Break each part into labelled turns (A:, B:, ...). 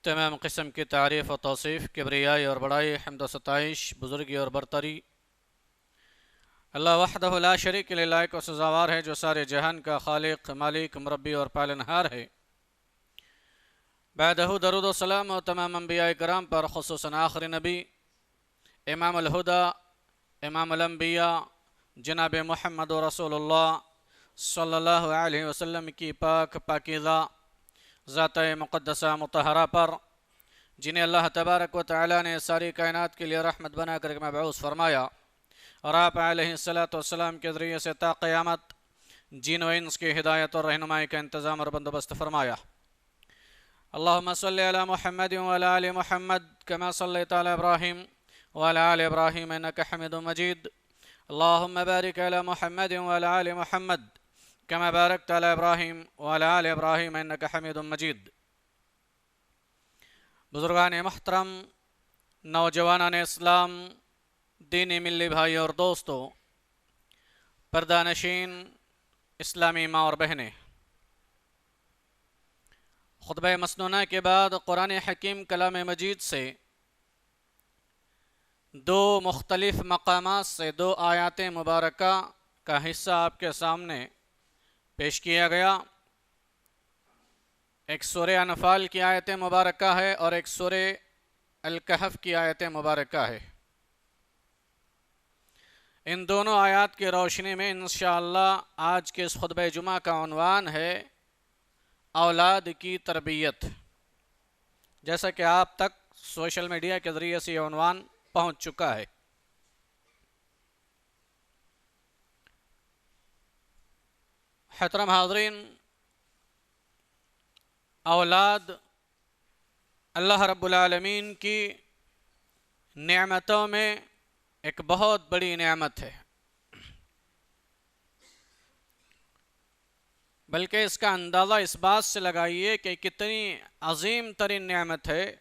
A: تمام قسم کی تعریف و توصیف، کبریائی اور بڑائی، حمد و ستائش، بزرگی اور برتری اللہ وحدہ لا شریک کے لائق و سزاوار ہے، جو سارے جہان کا خالق، مالک، مربی اور پالنہار ہے۔ بعدہ درود و سلام و تمام انبیاء کرام پر، خصوصاً آخری نبی، امام الہدا، امام الانبیاء، جناب محمد رسول اللہ صلی اللہ علیہ وسلم کی پاکیزہ ذات مقدسہ مطہرہ پر، جنہیں اللہ تبارک و تعالی نے ساری کائنات کے لیے رحمت بنا کر مبعوث فرمایا، اور آپ علیہ السلام کے ذریعے سے تا قیامت جن و انس کی ہدایت اور رہنمائی کا انتظام اور بندوبست فرمایا۔ اللہم صلی علی محمد وعلی آل محمد کما صلیت علی ابراہیم وعلی آل ابراہیم انک حمید مجید۔ اللہم بارک علی محمد وعلی آل محمد کما بارکت علی ابراہیم وعلی آل ابراہیم انک حمید مجید۔ بزرگان محترم، نوجوانان اسلام، دینی ملی بھائی اور دوستو، پردہ نشین اسلامی ماں اور بہنیں، خطبہ مسنونہ کے بعد قرآن حکیم کلام مجید سے دو مختلف مقامات سے دو آیات مبارکہ کا حصہ آپ کے سامنے پیش کیا گیا۔ ایک سورہ انفال کی آیت مبارکہ ہے اور ایک سورہ الکہف کی آیت مبارکہ ہے۔ ان دونوں آیات کی روشنی میں انشاءاللہ آج کے اس خطبہ جمعہ کا عنوان ہے اولاد کی تربیت۔ جیسا کہ آپ تک سوشل میڈیا کے ذریعے سے یہ عنوان پہنچ چکا ہے۔ محترم حاضرین، اولاد اللہ رب العالمین کی نعمتوں میں ایک بہت بڑی نعمت ہے، بلکہ اس کا اندازہ اس بات سے لگائیے کہ کتنی عظیم ترین نعمت ہے۔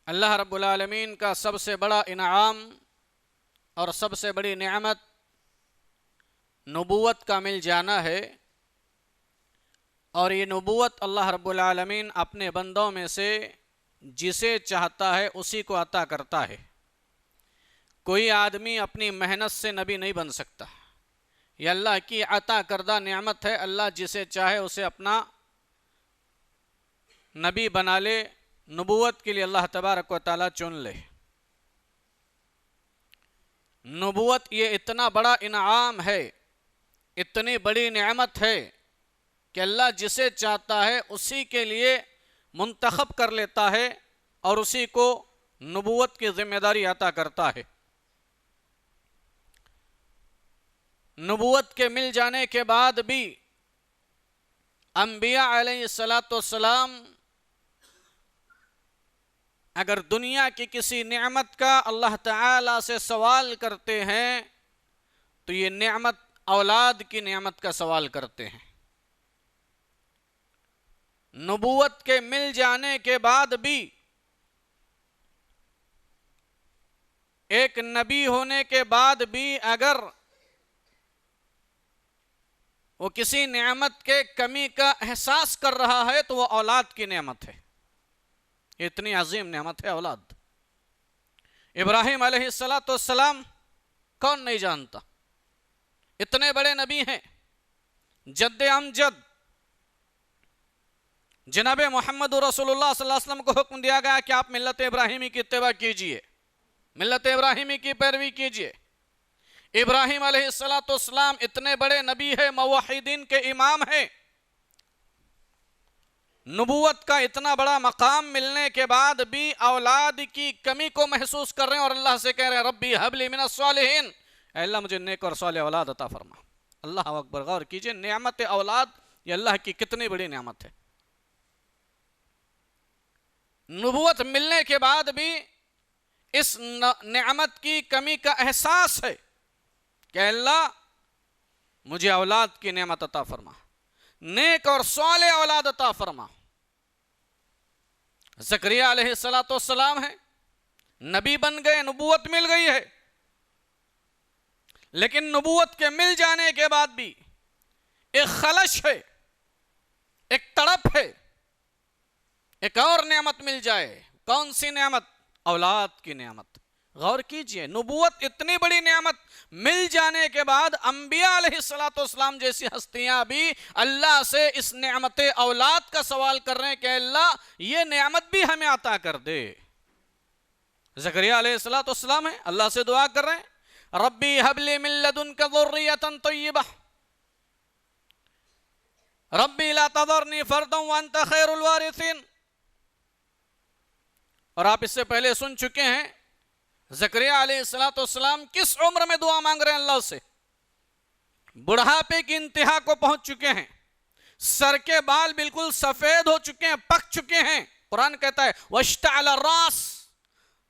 A: اللہ رب العالمین کا سب سے بڑا انعام اور سب سے بڑی نعمت نبوت کا مل جانا ہے، اور یہ نبوت اللہ رب العالمین اپنے بندوں میں سے جسے چاہتا ہے اسی کو عطا کرتا ہے۔ کوئی آدمی اپنی محنت سے نبی نہیں بن سکتا، یہ اللہ کی عطا کردہ نعمت ہے۔ اللہ جسے چاہے اسے اپنا نبی بنا لے، نبوت کے لیے اللہ تبارک و تعالیٰ چن لے۔ نبوت یہ اتنا بڑا انعام ہے، اتنی بڑی نعمت ہے کہ اللہ جسے چاہتا ہے اسی کے لیے منتخب کر لیتا ہے اور اسی کو نبوت کی ذمہ داری عطا کرتا ہے۔ نبوت کے مل جانے کے بعد بھی انبیاء علیہ السلام اگر دنیا کی کسی نعمت کا اللہ تعالی سے سوال کرتے ہیں تو یہ نعمت اولاد کی نعمت کا سوال کرتے ہیں۔ نبوت کے مل جانے کے بعد بھی ایک نبی ہونے کے بعد بھی اگر وہ کسی نعمت کے کمی کا احساس کر رہا ہے تو وہ اولاد کی نعمت ہے۔ اتنی عظیم نعمت ہے اولاد۔ ابراہیم علیہ السلام کون نہیں جانتا، اتنے بڑے نبی ہیں، جد امجد جناب محمد رسول اللہ صلی اللہ علیہ وسلم کو حکم دیا گیا کہ آپ ملت ابراہیمی کی اتباع کیجئے، ملت ابراہیمی کی پیروی کیجئے۔ ابراہیم علیہ السلام اتنے بڑے نبی ہیں، موحدین کے امام ہیں، نبوت کا اتنا بڑا مقام ملنے کے بعد بھی اولاد کی کمی کو محسوس کر رہے ہیں اور اللہ سے کہہ رہے ہیں ربی حب لی من الصالحین، اے اللہ مجھے نیک اور صالح اولاد عطا فرما۔ اللہ اکبر، غور کیجئے، نعمت اولاد یہ اللہ کی کتنی بڑی نعمت ہے۔ نبوت ملنے کے بعد بھی اس نعمت کی کمی کا احساس ہے کہ اللہ مجھے اولاد کی نعمت عطا فرما، نیک اور صالح اولاد عطا فرما۔ زکریا علیہ السلام ہیں، نبی بن گئے، نبوت مل گئی ہے، لیکن نبوت کے مل جانے کے بعد بھی ایک خلش ہے، ایک تڑپ ایک اور نعمت مل جائے. کون سی نعمت؟ اولاد کی نعمت. غور کیجئے، نبوت اتنی بڑی نعمت مل جانے کے بعد انبیاء علیہ السلام جیسی ہستیاں بھی اللہ سے اس نعمت اولاد کا سوال کر رہے ہیں کہ اللہ یہ نعمت بھی ہمیں عطا کر دے. زکریا علیہ السلام ہیں، اللہ سے دعا کر رہے ہیں ربی ہب لی من لدنک ذریۃ طیبہ ربی لا تذرنی فردا وانت خیر الوارثین. اور آپ اس سے پہلے سن چکے ہیں زکریا علیہ السلام کس عمر میں دعا مانگ رہے ہیں اللہ سے؟ بڑھاپے کی انتہا کو پہنچ چکے ہیں، سر کے بال بالکل سفید ہو چکے ہیں، پک چکے ہیں. قرآن کہتا ہے واشتعل الراس،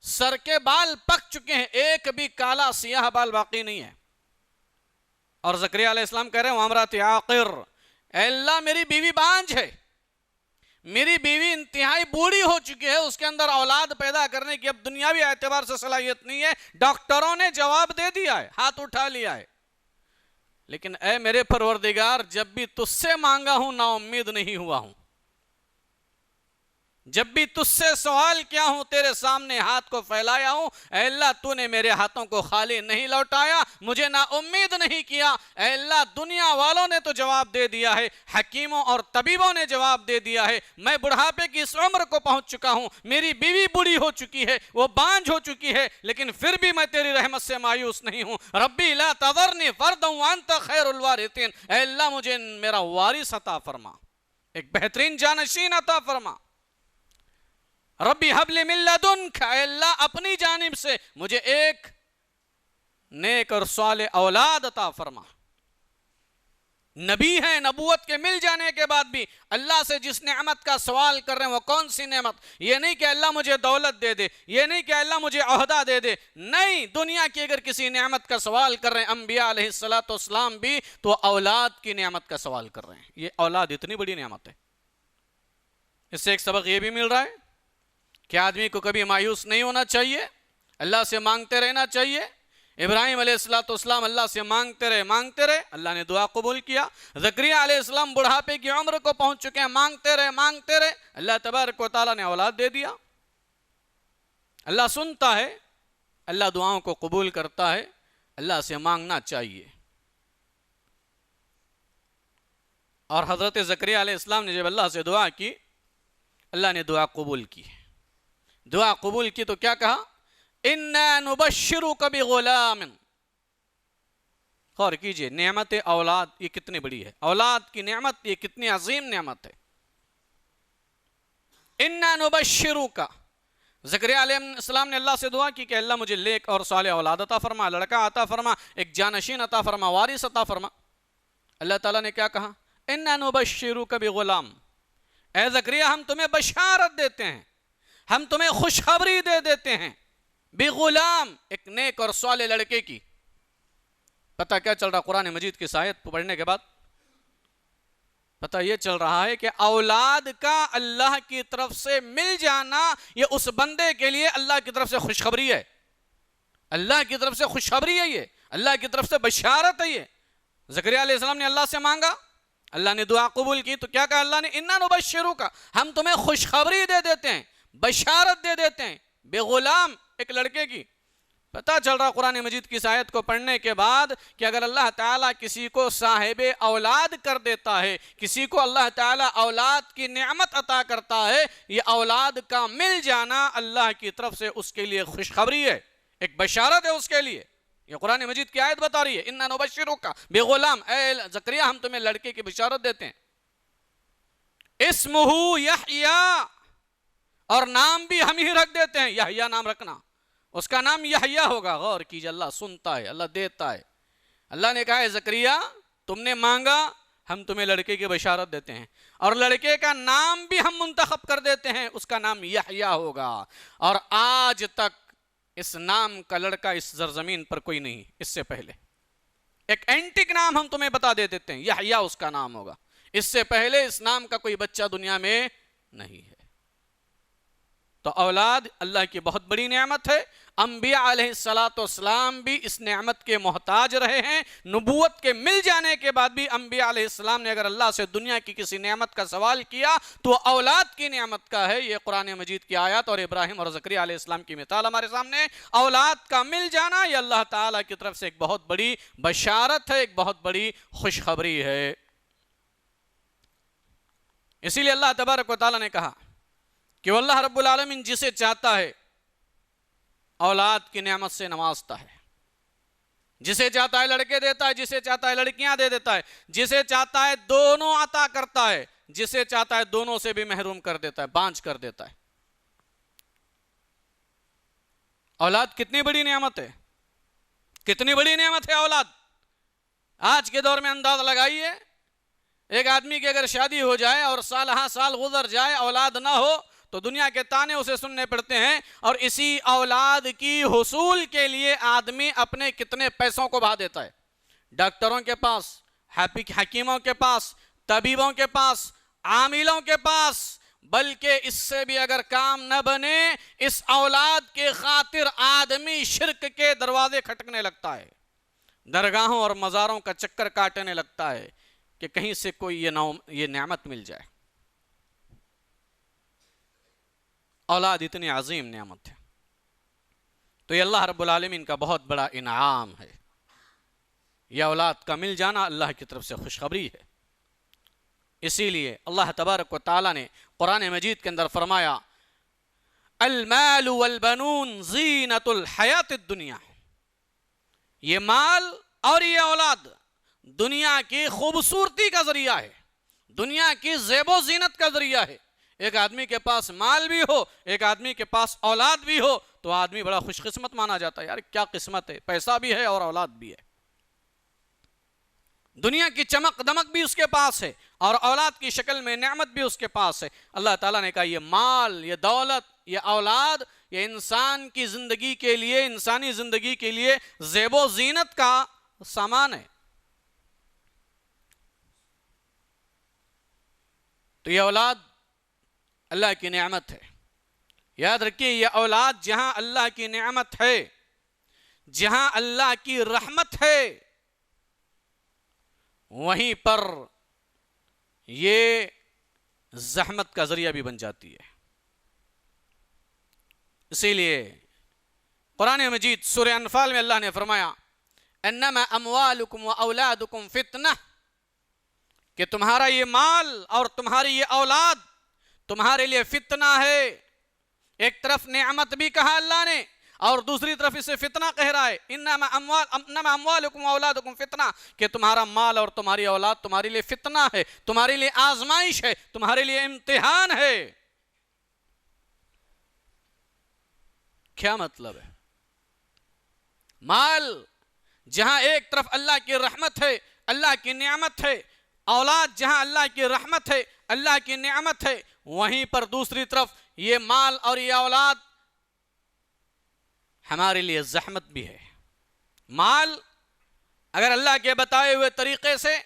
A: سر کے بال پک چکے ہیں، ایک بھی کالا سیاہ بال باقی نہیں ہے. اور زکریا علیہ السلام کہہ رہے ہیں وامرأتی عاقر، اے اللہ میری بیوی بانجھ ہے، میری بیوی انتہائی بوڑھی ہو چکی ہے، اس کے اندر اولاد پیدا کرنے کی اب دنیاوی اعتبار سے صلاحیت نہیں ہے. ڈاکٹروں نے جواب دے دیا ہے، ہاتھ اٹھا لیا ہے، لیکن اے میرے پروردگار جب بھی تجھ سے مانگا ہوں نا امید نہیں ہوا ہوں. جب بھی تجھ سے سوال کیا ہوں تیرے سامنے ہاتھ کو پھیلایا ہوں، اے اللہ تو نے میرے ہاتھوں کو خالی نہیں لوٹایا، مجھے نا امید نہیں کیا. اے اللہ دنیا والوں نے تو جواب دے دیا ہے، حکیموں اور طبیبوں نے جواب دے دیا ہے، میں بڑھاپے کی اس عمر کو پہنچ چکا ہوں، میری بیوی بوڑھی ہو چکی ہے، وہ بانجھ ہو چکی ہے، لیکن پھر بھی میں تیری رحمت سے مایوس نہیں ہوں. ربی لا تذرنی فردا وانت خیر الوارثین، اے اللہ مجھے میرا وارث عطا فرما، ایک بہترین جانشین عطا فرما. ربی حب لی من لدنک، اے اللہ اپنی جانب سے مجھے ایک نیک اور صالح اولاد عطا فرما. نبی ہیں، نبوت کے مل جانے کے بعد بھی اللہ سے جس نعمت کا سوال کر رہے ہیں وہ کون سی نعمت؟ یہ نہیں کہ اللہ مجھے دولت دے دے، یہ نہیں کہ اللہ مجھے عہدہ دے دے، نہیں. دنیا کی اگر کسی نعمت کا سوال کر رہے ہیں انبیاء علیہ السلام بھی تو اولاد کی نعمت کا سوال کر رہے ہیں. یہ اولاد اتنی بڑی نعمت ہے. اس سے ایک سبق یہ بھی مل رہا ہے کہ آدمی کو کبھی مایوس نہیں ہونا چاہیے، اللہ سے مانگتے رہنا چاہیے. ابراہیم علیہ السلام اللہ سے مانگتے رہے، اللہ نے دعا قبول کیا. زکریا علیہ السلام بڑھاپے کی عمر کو پہنچ چکے ہیں، مانگتے رہے، اللہ تبارک و تعالیٰ نے اولاد دے دیا. اللہ سنتا ہے، اللہ دعاؤں کو قبول کرتا ہے، اللہ سے مانگنا چاہیے. اور حضرت زکریا علیہ السلام نے جب اللہ سے دعا کی، اللہ نے دعا قبول کی. دعا قبول کی تو کیا کہا؟ اِنَّا نُبَشِّرُكَ بِغُلَامٍ. غور کیجئے، نعمت اولاد یہ کتنی بڑی ہے، اولاد کی نعمت یہ کتنی عظیم نعمت ہے. اِنَّا نُبَشِّرُكَ. زکریا علیہ السلام نے اللہ سے دعا کی کہ اللہ مجھے نیک اور صالح اولاد عطا فرما، لڑکا عطا فرما، ایک جانشین عطا فرما، وارث عطا فرما. اللہ تعالیٰ نے کیا کہا؟ اِنَّا نُبَشِّرُكَ بِغُلَام. اے زکریا ہم تمہیں بشارت دیتے ہیں، ہم تمہیں خوشخبری دے دیتے ہیں بغلام، ایک نیک اور صالح لڑکے کی. پتہ کیا چل رہا قرآن مجید کی آیت پڑھنے کے بعد؟ پتہ یہ چل رہا ہے کہ اولاد کا اللہ کی طرف سے مل جانا یہ اس بندے کے لیے اللہ کی طرف سے خوشخبری ہے. اللہ کی طرف سے خوشخبری ہے، یہ اللہ کی طرف سے بشارت ہے. یہ زکریا علیہ السلام نے اللہ سے مانگا، اللہ نے دعا قبول کی تو کیا کہا اللہ نے؟ اِنَّا نُبَشِّرُكَ، ہم تمہیں خوشخبری دے دیتے ہیں، بشارت دے دیتے ہیں بغلام، ایک لڑکے کی. پتہ چل رہا قرآن مجید کی آیت کو پڑھنے کے بعد کہ اگر اللہ تعالیٰ کسی کو صاحب اولاد کر دیتا ہے، کسی کو اللہ تعالیٰ اولاد کی نعمت عطا کرتا ہے، یہ اولاد کا مل جانا اللہ کی طرف سے اس کے لیے خوشخبری ہے، ایک بشارت ہے اس کے لیے. یہ قرآن مجید کی آیت بتا رہی ہے اِنَّا نُبَشِّرُكَ بِغُلَام، اے زکریا ہم تمہیں لڑکے کی بشارت دیتے ہیں. اسمہ یحییٰ، اور نام بھی ہم ہی رکھ دیتے ہیں، یحییٰ نام رکھنا، اس کا نام یحییٰ ہوگا. غور کیجئے، اللہ سنتا ہے، اللہ دیتا ہے. اللہ نے کہا ہے زکریا تم نے مانگا، ہم تمہیں لڑکے کی بشارت دیتے ہیں، اور لڑکے کا نام بھی ہم منتخب کر دیتے ہیں، اس کا نام یحییٰ ہوگا. اور آج تک اس نام کا لڑکا اس زرزمین پر کوئی نہیں. اس سے پہلے ایک اینٹک نام ہم تمہیں بتا دیتے ہیں، یحییٰ اس کا نام ہوگا. اس سے پہلے اس نام کا کوئی بچہ دنیا میں نہیں ہے. تو اولاد اللہ کی بہت بڑی نعمت ہے. انبیاء علیہ السلام بھی اس نعمت کے محتاج رہے ہیں. نبوت کے مل جانے کے بعد بھی انبیاء علیہ السلام نے اگر اللہ سے دنیا کی کسی نعمت کا سوال کیا تو اولاد کی نعمت کا ہے. یہ قرآن مجید کی آیات اور ابراہیم اور زکریا علیہ السلام کی مثال ہمارے سامنے. اولاد کا مل جانا یہ اللہ تعالیٰ کی طرف سے ایک بہت بڑی بشارت ہے, ایک بہت بڑی خوشخبری ہے. اسی لیے اللہ تبارک و تعالیٰ نے کہا کہ اللہ رب العالمین جسے چاہتا ہے اولاد کی نعمت سے نوازتا ہے. جسے چاہتا ہے لڑکے دیتا ہے, جسے چاہتا ہے لڑکیاں دے دیتا ہے, جسے چاہتا ہے دونوں عطا کرتا ہے, جسے چاہتا ہے دونوں سے بھی محروم کر دیتا ہے, بانجھ کر دیتا ہے. اولاد کتنی بڑی نعمت ہے, کتنی بڑی نعمت ہے اولاد. آج کے دور میں انداز لگائیے, ایک آدمی کی اگر شادی ہو جائے اور سال ہاں سال گزر جائے, اولاد نہ ہو تو دنیا کے تانے اسے سننے پڑتے ہیں. اور اسی اولاد کی حصول کے لیے آدمی اپنے کتنے پیسوں کو بہا دیتا ہے. ڈاکٹروں کے پاس, حکیموں کے پاس, طبیبوں کے پاس, عاملوں کے پاس. بلکہ اس سے بھی اگر کام نہ بنے, اس اولاد کے خاطر آدمی شرک کے دروازے کھٹکنے لگتا ہے, درگاہوں اور مزاروں کا چکر کاٹنے لگتا ہے کہ کہیں سے کوئی یہ نعمت مل جائے. اولاد اتنی عظیم نعمت ہے, تو یہ اللہ رب العالمین کا بہت بڑا انعام ہے. یہ اولاد کا مل جانا اللہ کی طرف سے خوشخبری ہے. اسی لیے اللہ تبارک و تعالیٰ نے قرآن مجید کے اندر فرمایا المال والبنون زینت الحیات الدنیا. یہ مال اور یہ اولاد دنیا کی خوبصورتی کا ذریعہ ہے, دنیا کی زیب و زینت کا ذریعہ ہے. ایک آدمی کے پاس مال بھی ہو, ایک آدمی کے پاس اولاد بھی ہو, تو آدمی بڑا خوش قسمت مانا جاتا ہے. یار کیا قسمت ہے, پیسہ بھی ہے اور اولاد بھی ہے. دنیا کی چمک دمک بھی اس کے پاس ہے اور اولاد کی شکل میں نعمت بھی اس کے پاس ہے. اللہ تعالیٰ نے کہا یہ مال, یہ دولت, یہ اولاد, یہ انسان کی زندگی کے لیے, انسانی زندگی کے لیے زیب و زینت کا سامان ہے. تو یہ اولاد اللہ کی نعمت ہے. یاد رکھیے, یہ اولاد جہاں اللہ کی نعمت ہے, جہاں اللہ کی رحمت ہے, وہیں پر یہ زحمت کا ذریعہ بھی بن جاتی ہے. اسی لیے قرآن مجید سورہ انفال میں اللہ نے فرمایا انما اموالکم و اولادکم فتنہ, کہ تمہارا یہ مال اور تمہاری یہ اولاد تمہارے لیے فتنہ ہے. ایک طرف نعمت بھی کہا اللہ نے اور دوسری طرف اسے فتنہ کہہ رہا ہے. انما اموالکم و اولادکم فتنہ, کہ تمہارا مال اور تمہاری اولاد تمہارے لیے فتنہ ہے, تمہارے لیے آزمائش ہے, تمہارے لیے امتحان ہے. کیا مطلب ہے؟ مال جہاں ایک طرف اللہ کی رحمت ہے, اللہ کی نعمت ہے, اولاد جہاں اللہ کی رحمت ہے, اللہ کی نعمت ہے, وہیں پر دوسری طرف یہ مال اور یہ اولاد ہمارے لیے زحمت بھی ہے. مال اگر اللہ کے بتائے ہوئے طریقے سے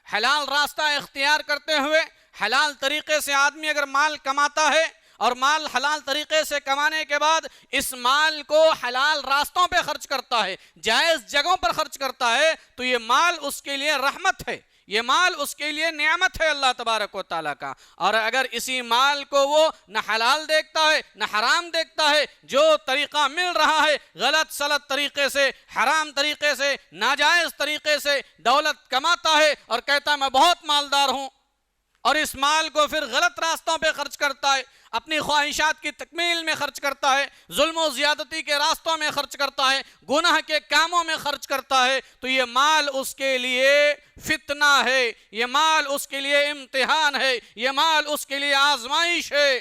A: حلال راستہ اختیار کرتے ہوئے حلال طریقے سے آدمی اگر مال کماتا ہے اور مال حلال طریقے سے کمانے کے بعد اس مال کو حلال راستوں پہ خرچ کرتا ہے, جائز جگہوں پر خرچ کرتا ہے, تو یہ مال اس کے لیے رحمت ہے, یہ مال اس کے لیے نعمت ہے اللہ تبارک و تعالیٰ کا. اور اگر اسی مال کو وہ نہ حلال دیکھتا ہے نہ حرام دیکھتا ہے, جو طریقہ مل رہا ہے غلط سلط طریقے سے, حرام طریقے سے, ناجائز طریقے سے دولت کماتا ہے اور کہتا ہے میں بہت مالدار ہوں, اور اس مال کو پھر غلط راستوں پہ خرچ کرتا ہے, اپنی خواہشات کی تکمیل میں خرچ کرتا ہے, ظلم و زیادتی کے راستوں میں خرچ کرتا ہے, گناہ کے کاموں میں خرچ کرتا ہے, تو یہ مال اس کے لیے فتنہ ہے, یہ مال اس کے لیے امتحان ہے, یہ مال اس کے لیے آزمائش ہے.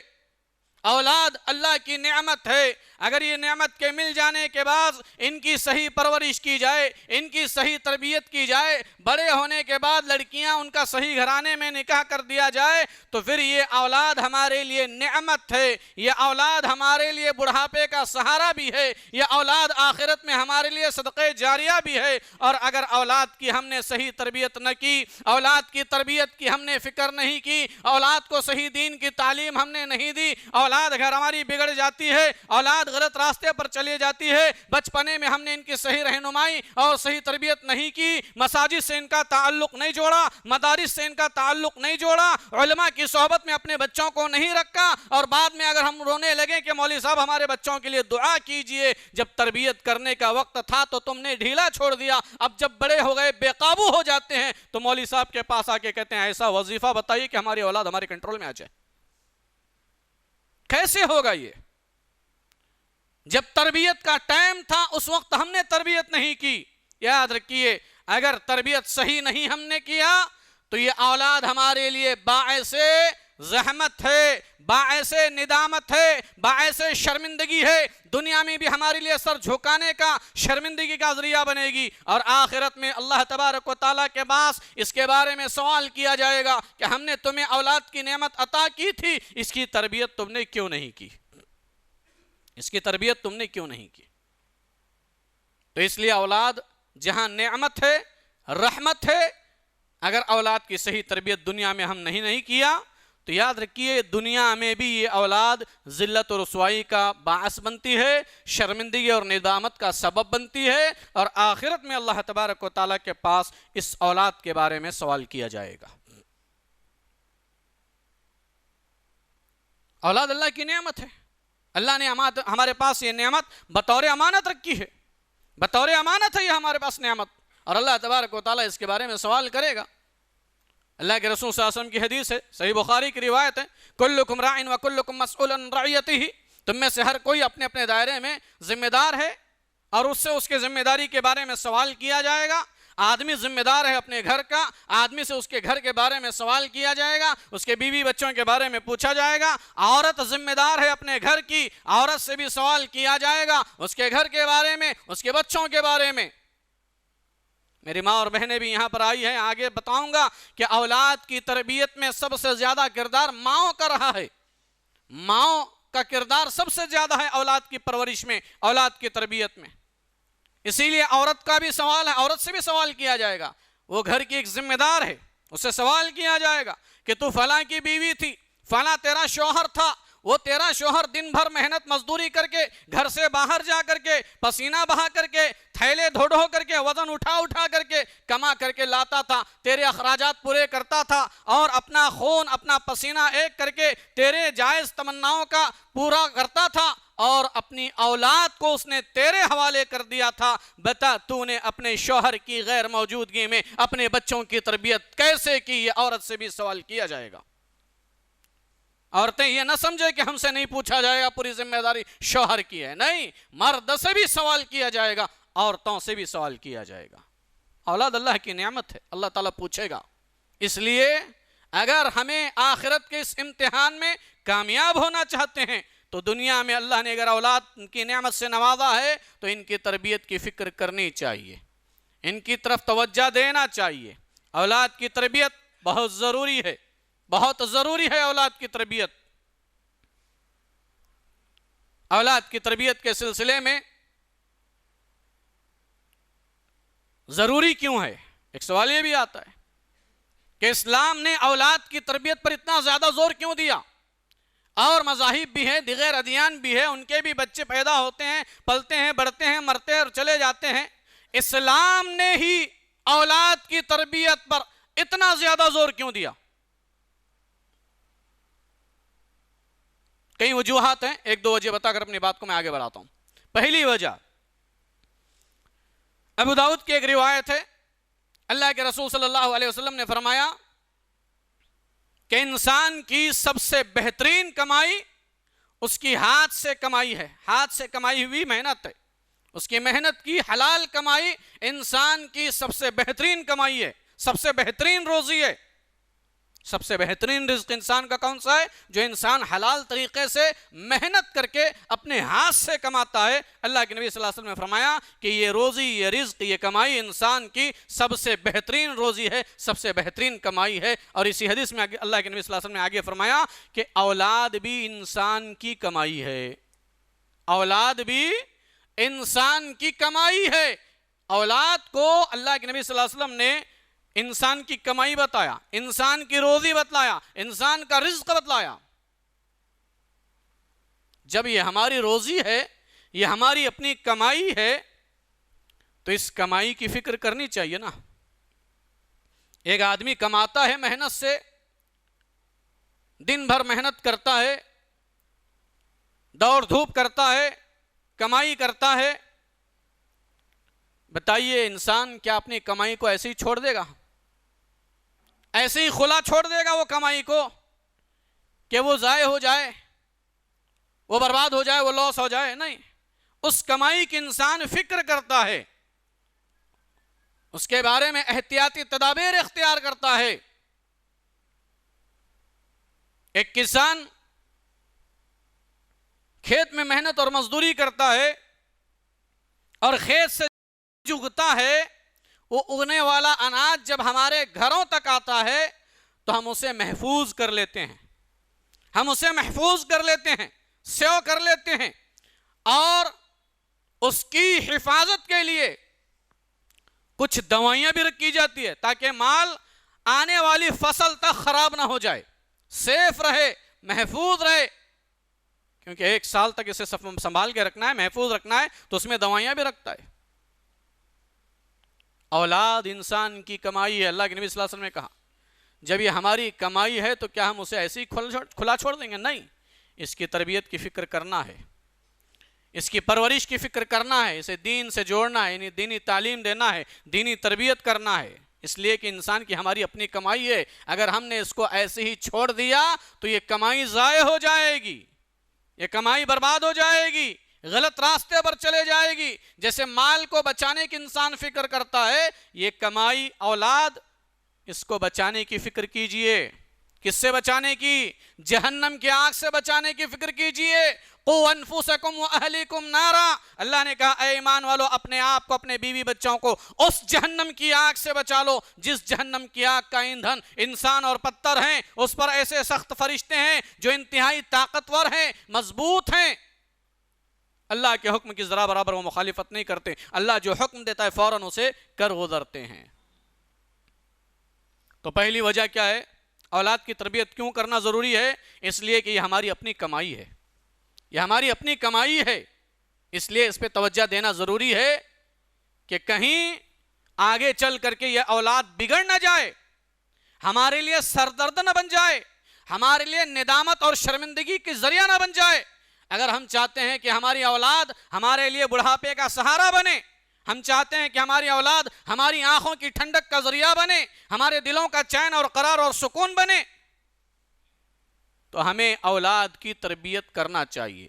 A: اولاد اللہ کی نعمت ہے. اگر یہ نعمت کے مل جانے کے بعد ان کی صحیح پرورش کی جائے, ان کی صحیح تربیت کی جائے, بڑے ہونے کے بعد لڑکیاں ان کا صحیح گھرانے میں نکاح کر دیا جائے, تو پھر یہ اولاد ہمارے لیے نعمت ہے. یہ اولاد ہمارے لیے بڑھاپے کا سہارا بھی ہے, یہ اولاد آخرت میں ہمارے لیے صدقہ جاریہ بھی ہے. اور اگر اولاد کی ہم نے صحیح تربیت نہ کی, اولاد کی تربیت کی ہم نے فکر نہیں کی, اولاد کو صحیح دین کی تعلیم ہم نے نہیں دی, اولاد اگر ہماری بگڑ جاتی ہے، اولاد غلط راستے پر چلی جاتی ہے، بچپنے میں ہم نے ان کی صحیح رہنمائی اور صحیح تربیت نہیں کی، مساجد سے ان کا تعلق نہیں جوڑا، مدارس سے ان کا تعلق نہیں جوڑا، علماء کی صحبت میں اپنے بچوں کو نہیں رکھا، اور بعد میں اگر ہم رونے لگے کہ مولوی صاحب ہمارے بچوں کے لیے دعا کیجئے، جب تربیت کرنے کا وقت تھا تو تم نے ڈھیلا چھوڑ دیا، اب جب بڑے ہو گئے بے قابو ہو جاتے ہیں تو مولوی صاحب کے پاس آ کے کہتے ہیں ایسا وظیفہ بتائیے کہ ہماری اولاد ہمارے کنٹرول میں آ جائے۔ کیسے ہوگا یہ؟ جب تربیت کا ٹائم تھا اس وقت ہم نے تربیت نہیں کی۔ یاد رکھیے، اگر تربیت صحیح نہیں ہم نے کیا تو یہ اولاد ہمارے لیے باعث زحمت ہے، باعث ندامت ہے، باعث شرمندگی ہے، دنیا میں بھی ہمارے لیے سر جھکانے کا، شرمندگی کا ذریعہ بنے گی، اور آخرت میں اللہ تبارک و تعالیٰ کے پاس اس کے بارے میں سوال کیا جائے گا کہ ہم نے تمہیں اولاد کی نعمت عطا کی تھی، اس کی تربیت تم نے کیوں نہیں کی؟ اس کی تربیت تم نے کیوں نہیں کی؟ تو اس لیے اولاد جہاں نعمت ہے، رحمت ہے، اگر اولاد کی صحیح تربیت دنیا میں ہم نہیں کیا تو یاد رکھیے دنیا میں بھی یہ اولاد ذلت و رسوائی کا باعث بنتی ہے، شرمندگی اور ندامت کا سبب بنتی ہے، اور آخرت میں اللہ تبارک و تعالیٰ کے پاس اس اولاد کے بارے میں سوال کیا جائے گا۔ اولاد اللہ کی نعمت ہے، اللہ نے ہمارے پاس یہ نعمت بطور امانت رکھی ہے، بطور امانت ہے یہ ہمارے پاس نعمت، اور اللہ تبارک و تعالیٰ اس کے بارے میں سوال کرے گا۔ اللہ کے رسول صلی اللہ علیہ وسلم کی حدیث ہے، صحیح بخاری کی روایت ہے، کلکم راعٍ وکلکم مسئول عن رعیتہ، تم میں سے ہر کوئی اپنے اپنے دائرے میں ذمہ دار ہے اور اس سے اس کے ذمہ داری کے بارے میں سوال کیا جائے گا۔ آدمی ذمہ دار ہے اپنے گھر کا، آدمی سے اس کے گھر کے بارے میں سوال کیا جائے گا، اس کے بیوی بچوں کے بارے میں پوچھا جائے گا۔ عورت ذمہ دار ہے اپنے گھر کی، عورت سے بھی سوال کیا جائے گا، اس کے گھر کے بارے میں، اس کے بچوں کے بارے میں۔ میری ماں اور بہنیں بھی یہاں پر آئی ہیں، آگے بتاؤں گا کہ اولاد کی تربیت میں سب سے زیادہ کردار ماؤں کا رہا ہے، ماؤں کا کردار سب سے زیادہ ہے اولاد کی پرورش میں، اولاد کی تربیت میں۔ اسی لیے عورت کا بھی سوال ہے، عورت سے بھی سوال کیا جائے گا، وہ گھر کی ایک ذمہ دار ہے، اس سے سوال کیا جائے گا کہ تو فلاں کی بیوی تھی، فلاں تیرا شوہر تھا، وہ تیرا شوہر دن بھر محنت مزدوری کر کے، گھر سے باہر جا کر کے، پسینہ بہا کر کے، تھیلے ڈھو ڈھو کر کے، وزن اٹھا کر کے، کما کر کے لاتا تھا، تیرے اخراجات پورے کرتا تھا، اور اپنا خون اپنا پسینہ ایک کر کے تیرے جائز تمناؤں کا پورا کرتا تھا، اور اپنی اولاد کو اس نے تیرے حوالے کر دیا تھا۔ بتا تو نے اپنے شوہر کی غیر موجودگی میں اپنے بچوں کی تربیت کیسے کی؟ یہ عورت سے بھی سوال کیا جائے گا۔ عورتیں یہ نہ سمجھے کہ ہم سے نہیں پوچھا جائے گا، پوری ذمہ داری شوہر کی ہے، نہیں، مرد سے بھی سوال کیا جائے گا، عورتوں سے بھی سوال کیا جائے گا۔ اولاد اللہ کی نعمت ہے، اللہ تعالیٰ پوچھے گا۔ اس لیے اگر ہمیں آخرت کے اس امتحان میں کامیاب ہونا چاہتے ہیں تو دنیا میں اللہ نے اگر اولاد کی نعمت سے نوازا ہے تو ان کی تربیت کی فکر کرنی چاہیے، ان کی طرف توجہ دینا چاہیے۔ اولاد کی تربیت بہت ضروری ہے، بہت ضروری ہے اولاد کی تربیت۔ اولاد کی تربیت کے سلسلے میں ضروری کیوں ہے؟ ایک سوال یہ بھی آتا ہے کہ اسلام نے اولاد کی تربیت پر اتنا زیادہ زور کیوں دیا؟ اور مذاہب بھی ہیں، دیگر ادیان بھی ہیں، ان کے بھی بچے پیدا ہوتے ہیں، پلتے ہیں، بڑھتے ہیں، مرتے ہیں اور چلے جاتے ہیں۔ اسلام نے ہی اولاد کی تربیت پر اتنا زیادہ زور کیوں دیا؟ کئی وجوہات ہیں، ایک دو وجہ بتا کر اپنی بات کو میں آگے بڑھاتا ہوں۔ پہلی وجہ، ابو داؤد کی ایک روایت ہے، اللہ کے رسول صلی اللہ علیہ وسلم نے فرمایا کہ انسان کی سب سے بہترین کمائی اس کی ہاتھ سے کمائی ہے، ہاتھ سے کمائی ہوئی محنت ہے، اس کی محنت کی حلال کمائی انسان کی سب سے بہترین کمائی ہے، سب سے بہترین روزی ہے۔ سب سے بہترین رزق انسان کا کون سا ہے؟ جو انسان حلال طریقے سے محنت کر کے اپنے ہاتھ سے کماتا ہے۔ اللہ کے نبی صلی اللہ علیہ وسلم نے فرمایا کہ یہ روزی، یہ رزق، یہ کمائی انسان کی سب سے بہترین روزی ہے، سب سے بہترین کمائی ہے۔ اور اسی حدیث میں اللہ کے نبی صلی اللہ علیہ وسلم نے آگے فرمایا کہ اولاد بھی انسان کی کمائی ہے، اولاد بھی انسان کی کمائی ہے۔ اولاد کو اللہ کے نبی صلی اللہ علیہ وسلم نے انسان کی کمائی بتایا، انسان کی روزی بتلایا، انسان کا رزق بتلایا۔ جب یہ ہماری روزی ہے، یہ ہماری اپنی کمائی ہے، تو اس کمائی کی فکر کرنی چاہیے نا۔ ایک آدمی کماتا ہے محنت سے، دن بھر محنت کرتا ہے، دوڑ دھوپ کرتا ہے، کمائی کرتا ہے، بتائیے انسان کیا اپنی کمائی کو ایسے ہی چھوڑ دے گا؟ ایسے ہی کھلا چھوڑ دے گا وہ کمائی کو کہ وہ ضائع ہو جائے، وہ برباد ہو جائے، وہ لاس ہو جائے؟ نہیں، اس کمائی کی انسان فکر کرتا ہے، اس کے بارے میں احتیاطی تدابیر اختیار کرتا ہے۔ ایک کسان کھیت میں محنت اور مزدوری کرتا ہے اور کھیت سے جو اگتا ہے، وہ اگنے والا اناج جب ہمارے گھروں تک آتا ہے تو ہم اسے محفوظ کر لیتے ہیں، ہم اسے محفوظ کر لیتے ہیں، سیو کر لیتے ہیں، اور اس کی حفاظت کے لیے کچھ دوائیاں بھی رکھی جاتی ہے تاکہ مال آنے والی فصل تک خراب نہ ہو جائے، سیف رہے، محفوظ رہے، کیونکہ 1 سال تک اسے سنبھال کے رکھنا ہے، محفوظ رکھنا ہے، تو اس میں دوائیاں بھی رکھتا ہے۔ اولاد انسان کی کمائی ہے، اللہ کے نبی صلی اللہ علیہ وسلم نے کہا جب یہ ہماری کمائی ہے تو کیا ہم اسے ایسے ہی کھلا چھوڑ دیں گے؟ نہیں، اس کی تربیت کی فکر کرنا ہے، اس کی پرورش کی فکر کرنا ہے، اسے دین سے جوڑنا ہے، یعنی دینی تعلیم دینا ہے، دینی تربیت کرنا ہے، اس لیے کہ انسان کی ہماری اپنی کمائی ہے۔ اگر ہم نے اس کو ایسے ہی چھوڑ دیا تو یہ کمائی ضائع ہو جائے گی، یہ کمائی برباد ہو جائے گی، غلط راستے پر چلے جائے گی۔ جیسے مال کو بچانے کی انسان فکر کرتا ہے، یہ کمائی اولاد، اس کو بچانے کی فکر کیجئے۔ کس سے بچانے کی؟ جہنم کی آگ سے بچانے کی فکر کیجئے۔ قُوْ أَنفُسَكُمْ وَأَهْلِكُمْ نَارًا، اللہ نے کہا اے ایمان والو اپنے آپ کو، اپنے بیوی بچوں کو اس جہنم کی آگ سے بچا لو جس جہنم کی آگ کا ایندھن انسان اور پتھر ہیں، اس پر ایسے سخت فرشتے ہیں جو انتہائی طاقتور ہیں، مضبوط ہیں، اللہ کے حکم کی ذرا برابر وہ مخالفت نہیں کرتے، اللہ جو حکم دیتا ہے فوراً اسے کر گزرتے ہیں۔ تو پہلی وجہ کیا ہے؟ اولاد کی تربیت کیوں کرنا ضروری ہے؟ اس لیے کہ یہ ہماری اپنی کمائی ہے، یہ ہماری اپنی کمائی ہے، اس لیے اس پہ توجہ دینا ضروری ہے کہ کہیں آگے چل کر کے یہ اولاد بگڑ نہ جائے، ہمارے لیے سردرد نہ بن جائے، ہمارے لیے ندامت اور شرمندگی کی ذریعہ نہ بن جائے۔ اگر ہم چاہتے ہیں کہ ہماری اولاد ہمارے لیے بڑھاپے کا سہارا بنے، ہم چاہتے ہیں کہ ہماری اولاد ہماری آنکھوں کی ٹھنڈک کا ذریعہ بنے، ہمارے دلوں کا چین اور قرار اور سکون بنے، تو ہمیں اولاد کی تربیت کرنا چاہیے،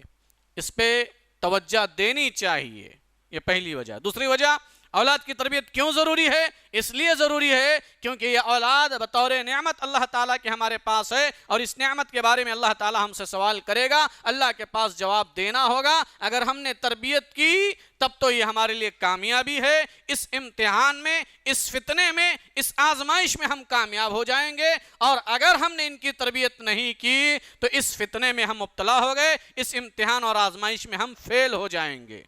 A: اس پہ توجہ دینی چاہیے۔ یہ پہلی وجہ۔ دوسری وجہ، اولاد کی تربیت کیوں ضروری ہے؟ اس لیے ضروری ہے کیونکہ یہ اولاد بطور نعمت اللہ تعالیٰ کے ہمارے پاس ہے، اور اس نعمت کے بارے میں اللہ تعالیٰ ہم سے سوال کرے گا، اللہ کے پاس جواب دینا ہوگا۔ اگر ہم نے تربیت کی تب تو یہ ہمارے لیے کامیابی ہے، اس امتحان میں، اس فتنے میں، اس آزمائش میں ہم کامیاب ہو جائیں گے، اور اگر ہم نے ان کی تربیت نہیں کی تو اس فتنے میں ہم مبتلا ہو گئے، اس امتحان اور آزمائش میں ہم فیل ہو جائیں گے۔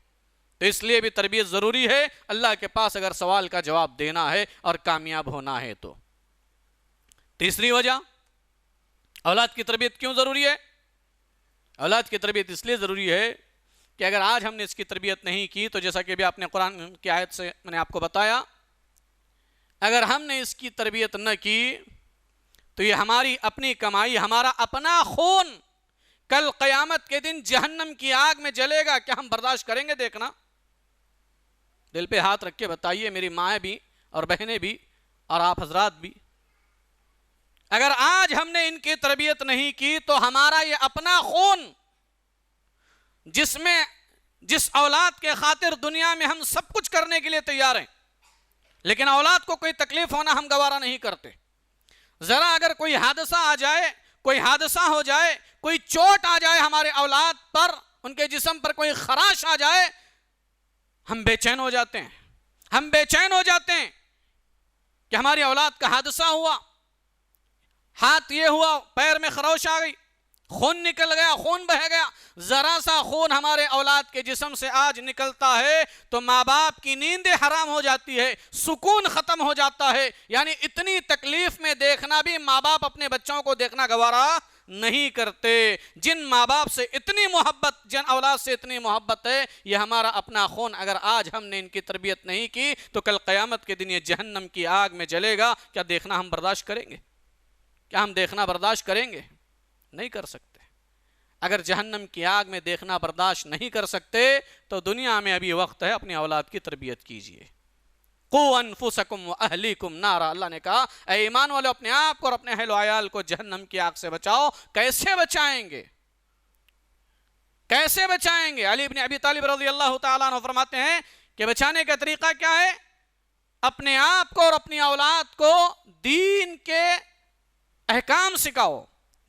A: تو اس لیے بھی تربیت ضروری ہے اللہ کے پاس اگر سوال کا جواب دینا ہے اور کامیاب ہونا ہے تو۔ تیسری وجہ، اولاد کی تربیت کیوں ضروری ہے؟ اولاد کی تربیت اس لیے ضروری ہے کہ اگر آج ہم نے اس کی تربیت نہیں کی تو جیسا کہ بھی آپ نے قرآن کی آیت سے میں نے آپ کو بتایا، اگر ہم نے اس کی تربیت نہ کی تو یہ ہماری اپنی کمائی، ہمارا اپنا خون کل قیامت کے دن جہنم کی آگ میں جلے گا۔ کیا ہم برداشت کریں گے؟ دیکھنا، دل پہ ہاتھ رکھ کے بتائیے، میری مائیں بھی اور بہنیں بھی اور آپ حضرات بھی، اگر آج ہم نے ان کی تربیت نہیں کی تو ہمارا یہ اپنا خون جس اولاد کے خاطر دنیا میں ہم سب کچھ کرنے کے لیے تیار ہیں، لیکن اولاد کو کوئی تکلیف ہونا ہم گوارا نہیں کرتے۔ ذرا اگر کوئی حادثہ آ جائے، کوئی حادثہ ہو جائے، کوئی چوٹ آ جائے ہمارے اولاد پر، ان کے جسم پر کوئی خراش آ جائے، ہم بے چین ہو جاتے ہیں، ہم بے چین ہو جاتے ہیں کہ ہماری اولاد کا حادثہ ہوا، ہاتھ یہ ہوا، پیر میں خراش آ گئی، خون نکل گیا، خون بہہ گیا۔ ذرا سا خون ہمارے اولاد کے جسم سے آج نکلتا ہے تو ماں باپ کی نیندیں حرام ہو جاتی ہے، سکون ختم ہو جاتا ہے۔ یعنی اتنی تکلیف میں دیکھنا بھی ماں باپ اپنے بچوں کو دیکھنا گوارا نہیں کرتے. جن ماں باپ سے اتنی محبت، جن اولاد سے اتنی محبت ہے، یہ ہمارا اپنا خون. اگر آج ہم نے ان کی تربیت نہیں کی تو کل قیامت کے دن یہ جہنم کی آگ میں جلے گا. کیا دیکھنا ہم برداشت کریں گے؟ کیا ہم دیکھنا برداشت کریں گے؟ نہیں کر سکتے. اگر جہنم کی آگ میں دیکھنا برداشت نہیں کر سکتے تو دنیا میں ابھی وقت ہے، اپنی اولاد کی تربیت کیجئے. قُوْ أَنفُسَكُمْ وَأَهْلِيكُمْ نَارًا. اللہ نے کہا اے ایمان والو، اپنے آپ کو اور اپنے اہل و عیال کو جہنم کی آگ سے بچاؤ. کیسے بچائیں گے؟ کیسے بچائیں گے؟ علی بن ابی طالب رضی اللہ تعالیٰ عنہ فرماتے ہیں کہ بچانے کا طریقہ کیا ہے؟ اپنے آپ کو اور اپنی اولاد کو دین کے احکام سکھاؤ،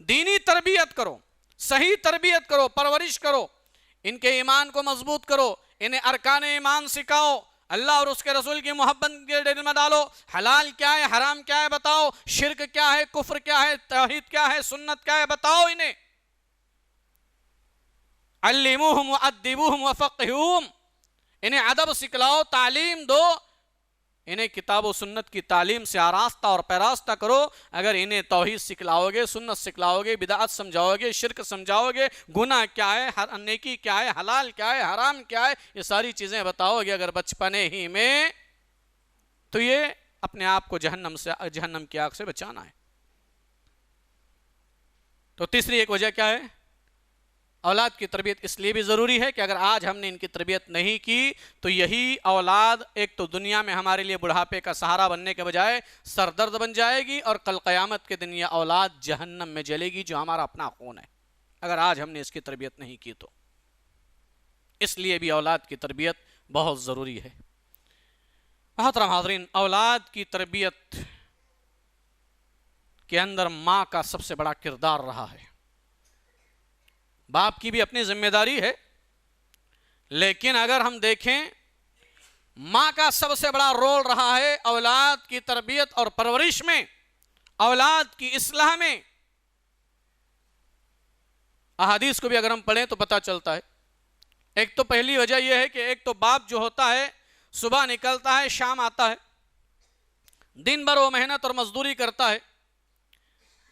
A: دینی تربیت کرو، صحیح تربیت کرو، پرورش کرو، ان کے ایمان کو مضبوط کرو، انہیں ارکان ایمان سکھاؤ، اللہ اور اس کے رسول کی محبت کے دل میں ڈالو. حلال کیا ہے، حرام کیا ہے بتاؤ، شرک کیا ہے، کفر کیا ہے، توحید کیا ہے، سنت کیا ہے بتاؤ انہیں. علموہم وادبوہم وفقہوہم. انہیں ادب سکھلاؤ، تعلیم دو، انہیں کتاب و سنت کی تعلیم سے آراستہ اور پیراستہ کرو. اگر انہیں توحید سکھلاؤ گے، سنت سکھلاؤ گے، بدعت سمجھاؤ گے، شرک سمجھاؤ گے، گناہ کیا ہے، نیکی کیا ہے، حلال کیا ہے، حرام کیا ہے، یہ ساری چیزیں بتاؤ گے اگر بچپنے ہی میں، تو یہ اپنے آپ کو جہنم کی آگ سے بچانا ہے. تو تیسری ایک وجہ کیا ہے؟ اولاد کی تربیت اس لیے بھی ضروری ہے کہ اگر آج ہم نے ان کی تربیت نہیں کی تو یہی اولاد ایک تو دنیا میں ہمارے لیے بڑھاپے کا سہارا بننے کے بجائے سردرد بن جائے گی، اور کل قیامت کے دن یہ اولاد جہنم میں جلے گی جو ہمارا اپنا خون ہے، اگر آج ہم نے اس کی تربیت نہیں کی تو. اس لیے بھی اولاد کی تربیت بہت ضروری ہے. محترم حاضرین، اولاد کی تربیت کے اندر ماں کا سب سے بڑا کردار رہا ہے. باپ کی بھی اپنی ذمہ داری ہے، لیکن اگر ہم دیکھیں ماں کا سب سے بڑا رول رہا ہے اولاد کی تربیت اور پرورش میں، اولاد کی اصلاح میں. احادیث کو بھی اگر ہم پڑھیں تو پتہ چلتا ہے. ایک تو پہلی وجہ یہ ہے کہ ایک تو باپ جو ہوتا ہے صبح نکلتا ہے، شام آتا ہے، دن بھر وہ محنت اور مزدوری کرتا ہے،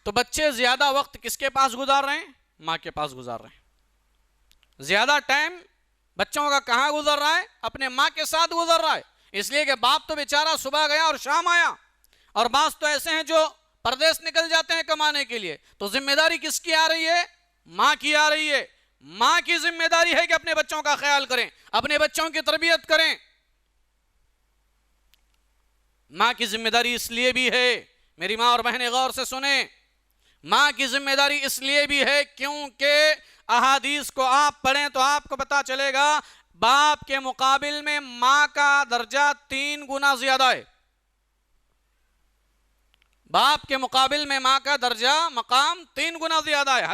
A: تو بچے زیادہ وقت کس کے پاس گزار رہے ہیں؟ ماں کے پاس گزار رہے ہیں. زیادہ ٹائم بچوں کا کہاں گزر رہا ہے؟ اپنے ماں کے ساتھ گزر رہا ہے. اس لیے کہ باپ تو بیچارہ صبح گیا اور شام آیا، اور بعض تو ایسے ہیں جو پردیس نکل جاتے ہیں کمانے کے لیے. تو ذمہ داری کس کی آ رہی ہے؟ ماں کی آ رہی ہے. ماں کی ذمہ داری ہے کہ اپنے بچوں کا خیال کریں، اپنے بچوں کی تربیت کریں. ماں کی ذمہ داری اس لیے بھی ہے، میری ماں اور بہنیں غور سے سنیں، ماں کی ذمہ داری اس لیے بھی ہے کیونکہ احادیث کو آپ پڑھیں تو آپ کو پتا چلے گا باپ کے مقابل میں ماں کا درجہ 3 گنا زیادہ ہے. باپ کے مقابل میں ماں کا درجہ مقام 3 گنا زیادہ ہے.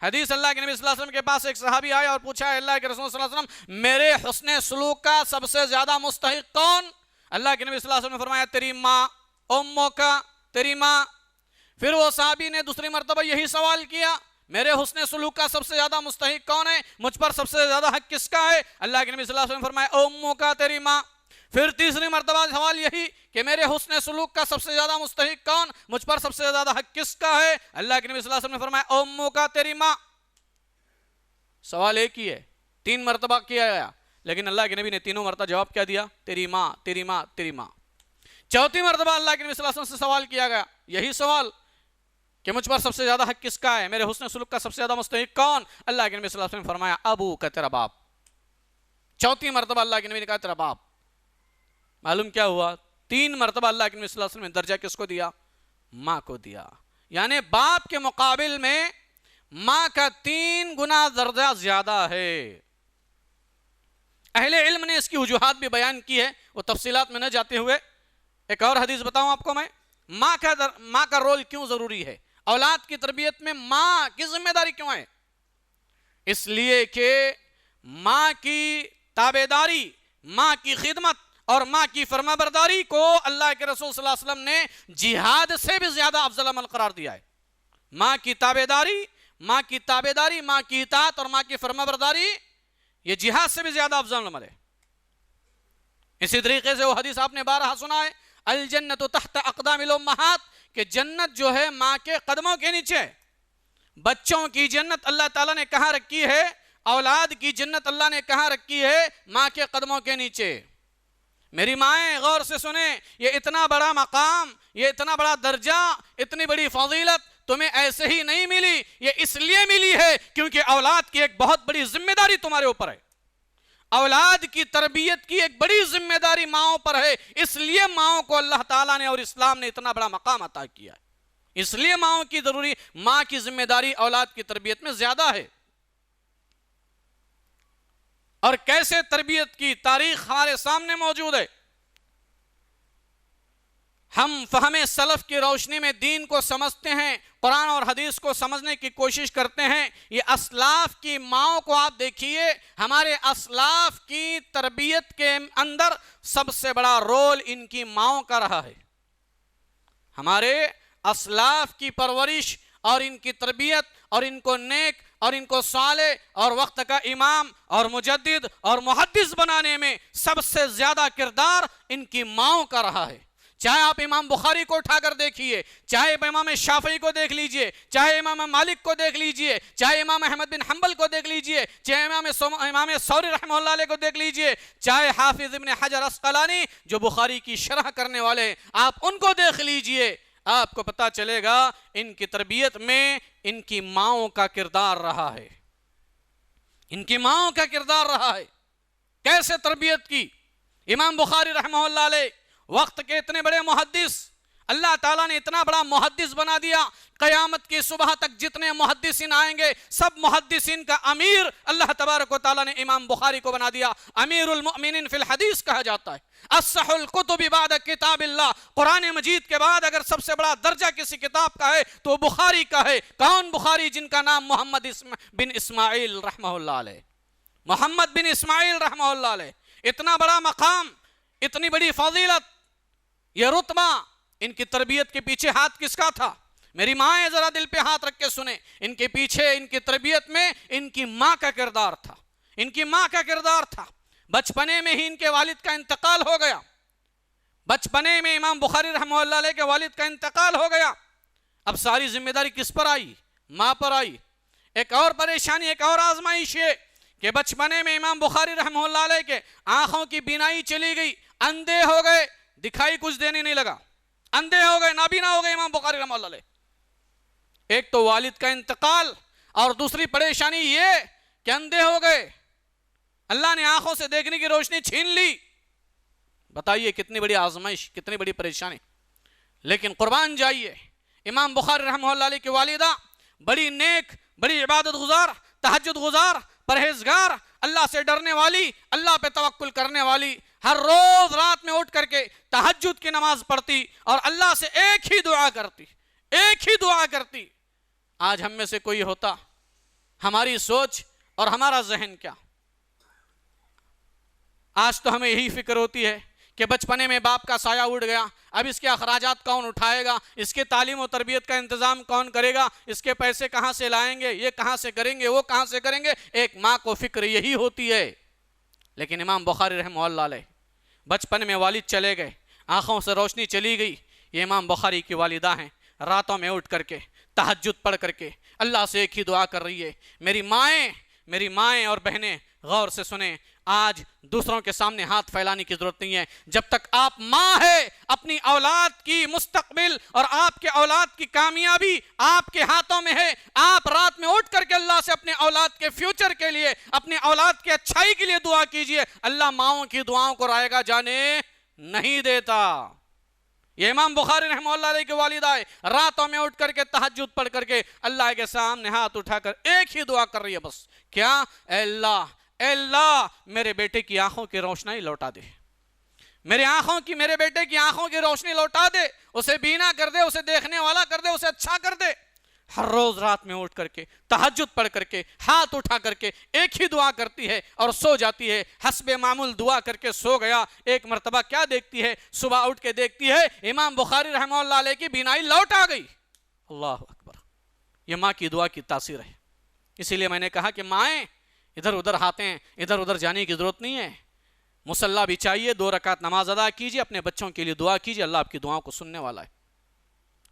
A: حدیث اللہ کے نبی صلی اللہ علیہ وسلم کے پاس ایک صحابی آیا اور پوچھا، اللہ کے رسول صلی اللہ علیہ وسلم میرے حسن سلوک کا سب سے زیادہ مستحق کون؟ اللہ کے نبی صلی اللہ علیہ وسلم نے فرمایا تیری ماں، اموں کا، تیری ماں. پھر وہ صحابی نے دوسری مرتبہ یہی سوال کیا، میرے حسن سلوک کا سب سے زیادہ مستحق کون ہے؟ مجھ پر سب سے زیادہ حق کس کا ہے؟ اللہ کے نبی صلی اللہ علیہ وسلم نے فرمایا اموں کا، تیری ماں. پھر تیسری مرتبہ سوال یہی کہ میرے حسن سلوک کا سب سے زیادہ مستحق کون؟ مجھ پر سب سے زیادہ حق کس کا ہے؟ اللہ کے نبی صلی اللہ علیہ وسلم نے فرمایا اموں کا، تیری ماں. سوال ایک ہی ہے، 3 مرتبہ کیا گیا، لیکن اللہ کے نبی نے تینوں مرتبہ جواب کیا دیا؟ تیری ماں، تیری ماں، تیری ماں. چوتھی مرتبہ اللہ کے نبی صلی اللہ علیہ وسلم سے سوال کیا گیا، یہی سوال کہ مجھ پر سب سے زیادہ حق کس کا ہے، میرے حسن سلوک کا سب سے زیادہ مستحق کون؟ اللہ کے نبی صلی اللہ علیہ وسلم نے فرمایا ابو کا، تیرا باپ. چوتھی مرتبہ اللہ کے نبی نے کہا تیرا باپ. معلوم کیا ہوا؟ 3 مرتبہ اللہ کے نبی صلی اللہ علیہ وسلم نے درجہ کس کو دیا؟ ماں کو دیا. یعنی باپ کے مقابل میں ماں کا 3 گنا درجہ زیادہ ہے. اہل علم نے اس کی وجوہات بھی بیان کی ہے، وہ تفصیلات میں نہ جاتے ہوئے ایک اور حدیث بتاؤں آپ کو میں. ماں کا رول کیوں ضروری ہے؟ اولاد کی تربیت میں ماں کی ذمہ داری کیوں ہے؟ اس لیے کہ ماں کی تابعداری، ماں کی خدمت اور ماں کی فرما برداری کو اللہ کے رسول صلی اللہ علیہ وسلم نے جہاد سے بھی زیادہ افضل عمل قرار دیا ہے. ماں کی تابعداری، ماں کی اطاعت اور ماں کی فرما برداری یہ جہاد سے بھی زیادہ افضل عمل ہے. اسی طریقے سے وہ حدیث آپ نے بارہا سنا ہے، الجنت تحت اقدام الامہات، کہ جنت جو ہے ماں کے قدموں کے نیچے. بچوں کی جنت اللہ تعالیٰ نے کہاں رکھی ہے؟ اولاد کی جنت اللہ نے کہاں رکھی ہے؟ ماں کے قدموں کے نیچے۔ میری مائیں غور سے سنیں، یہ اتنا بڑا مقام، یہ اتنا بڑا درجہ، اتنی بڑی فضیلت تمہیں ایسے ہی نہیں ملی، یہ اس لیے ملی ہے کیونکہ اولاد کی ایک بہت بڑی ذمہ داری تمہارے اوپر ہے۔ اولاد کی تربیت کی ایک بڑی ذمہ داری ماؤں پر ہے، اس لیے ماؤں کو اللہ تعالیٰ نے اور اسلام نے اتنا بڑا مقام عطا کیا ہے۔ اس لیے ماں کی ذمہ داری اولاد کی تربیت میں زیادہ ہے۔ اور کیسے تربیت کی تاریخ ہمارے سامنے موجود ہے۔ ہم فہم سلف کی روشنی میں دین کو سمجھتے ہیں، قرآن اور حدیث کو سمجھنے کی کوشش کرتے ہیں۔ یہ اسلاف کی ماؤں کو آپ دیکھیے، ہمارے اسلاف کی تربیت کے اندر سب سے بڑا رول ان کی ماؤں کا رہا ہے۔ ہمارے اسلاف کی پرورش اور ان کی تربیت اور ان کو نیک اور ان کو صالح اور وقت کا امام اور مجدد اور محدث بنانے میں سب سے زیادہ کردار ان کی ماؤں کا رہا ہے۔ چاہے آپ امام بخاری کو اٹھا کر دیکھیے، چاہے امام شافعی کو دیکھ لیجئے، چاہے امام مالک کو دیکھ لیجئے، چاہے امام احمد بن حنبل کو دیکھ لیجئے، چاہے امام ثوری رحمہ اللہ علیہ کو دیکھ لیجئے، چاہے حافظ ابن حجر عسقلانی جو بخاری کی شرح کرنے والے ہیں، آپ ان کو دیکھ لیجئے، آپ کو پتا چلے گا ان کی تربیت میں ان کی ماؤں کا کردار رہا ہے۔ ان کی ماؤں کا کردار رہا ہے۔ کیسے تربیت کی؟ امام بخاری رحمہ اللہ علیہ وقت کے اتنے بڑے محدث، اللہ تعالیٰ نے اتنا بڑا محدث بنا دیا، قیامت کی صبح تک جتنے محدثین آئیں گے سب محدثین کا امیر اللہ تبارک و تعالیٰ نے امام بخاری کو بنا دیا۔ امیر المؤمنین فی الحدیث کہا جاتا ہے۔ اصح الکتب بعد کتاب اللہ، قرآن مجید کے بعد اگر سب سے بڑا درجہ کسی کتاب کا ہے تو بخاری کا ہے۔ کون بخاری؟ جن کا نام محمد بن اسماعیل رحمہ اللہ علیہ، محمد بن اسماعیل رحمہ اللہ علیہ۔ اتنا بڑا مقام، اتنی بڑی فضیلت، یہ رتبہ، ان کی تربیت کے پیچھے ہاتھ کس کا تھا؟ میری ماں ذرا دل پہ ہاتھ رکھ کے سنیں، ان کے پیچھے ان کی تربیت میں ان کی ماں کا کردار تھا۔ ان کی ماں کا کردار تھا۔ بچپنے میں ہی ان کے والد کا انتقال ہو گیا۔ بچپنے میں امام بخاری رحمہ اللہ علیہ کے والد کا انتقال ہو گیا۔ اب ساری ذمہ داری کس پر آئی؟ ماں پر آئی۔ ایک اور پریشانی، ایک اور آزمائش یہ کہ بچپنے میں امام بخاری رحمہ اللہ علیہ کے آنکھوں کی بینائی چلی گئی، اندھے ہو گئے، دکھائی کچھ دینے نہیں لگا، اندھے ہو گئے، نابینا ہو گئے امام بخاری رحمہ اللہ علیہ۔ ایک تو والد کا انتقال اور دوسری پریشانی یہ کہ اندھے ہو گئے، اللہ نے آنکھوں سے دیکھنے کی روشنی چھین لی۔ بتائیے کتنی بڑی آزمائش، کتنی بڑی پریشانی۔ لیکن قربان جائیے، امام بخاری رحمہ اللہ علیہ کی والدہ بڑی نیک، بڑی عبادت گزار، تہجد گزار، پرہیزگار، اللہ سے ڈرنے والی، اللہ پہ توکل کرنے والی، ہر روز رات میں اٹھ کر کے تہجد کی نماز پڑھتی اور اللہ سے ایک ہی دعا کرتی، ایک ہی دعا کرتی۔ آج ہم میں سے کوئی ہوتا، ہماری سوچ اور ہمارا ذہن کیا؟ آج تو ہمیں یہی فکر ہوتی ہے کہ بچپنے میں باپ کا سایہ اڑ گیا، اب اس کے اخراجات کون اٹھائے گا، اس کے تعلیم و تربیت کا انتظام کون کرے گا، اس کے پیسے کہاں سے لائیں گے، یہ کہاں سے کریں گے، وہ کہاں سے کریں گے۔ ایک ماں کو فکر یہی ہوتی ہے۔ لیکن امام بخاری رحمہ اللہ علیہ بچپن میں والد چلے گئے، آنکھوں سے روشنی چلی گئی۔ یہ امام بخاری کی والدہ ہیں، راتوں میں اٹھ کر کے تہجد پڑھ کر کے اللہ سے ایک ہی دعا کر رہی ہے۔ میری مائیں اور بہنیں غور سے سنیں، آج دوسروں کے سامنے ہاتھ پھیلانے کی ضرورت نہیں ہے۔ جب تک آپ ماں ہے، اپنی اولاد کی مستقبل اور آپ کے اولاد کی کامیابی آپ کے ہاتھوں میں ہے۔ آپ رات میں اٹھ کر کے اللہ سے اپنے اولاد کے فیوچر کے لیے، اپنے اولاد کی اچھائی کے لیے دعا کیجئے۔ اللہ ماؤں کی دعاؤں کو رائے گا جانے نہیں دیتا۔ یہ امام بخاری رحمہ اللہ علیہ کی والدہ ہے، راتوں میں اٹھ کر کے تہجد پڑھ کر کے اللہ کے سامنے ہاتھ اٹھا کر ایک ہی دعا کر رہی ہے بس، کیا؟ اے اللہ میرے بیٹے کی آنکھوں کی روشنی لوٹا دے، میرے بیٹے کی آنکھوں کی روشنی لوٹا دے، اسے بینا کر دے، اسے دیکھنے والا کر دے، اسے اچھا کر دے۔ ہر روز رات میں اٹھ کر کے تہجد پڑھ کر کے ہاتھ اٹھا کر کے ایک ہی دعا کرتی ہے اور سو جاتی ہے۔ حسب معمول دعا کر کے سو گیا، ایک مرتبہ کیا دیکھتی ہے؟ صبح اٹھ کے دیکھتی ہے امام بخاری رحمہ اللہ علیہ کی بینائی لوٹ آ گئی۔ اللہ اکبر! یہ ماں کی دعا کی تاثیر ہے۔ اسی لیے میں نے کہا کہ مائیں ادھر ادھر ہاتھیں ادھر ادھر جانے کی ضرورت نہیں ہے۔ مصلی بھی چاہیے، 2 رکعت نماز ادا کیجئے، اپنے بچوں کے لیے دعا کیجئے، اللہ آپ کی دعاؤں کو سننے والا ہے۔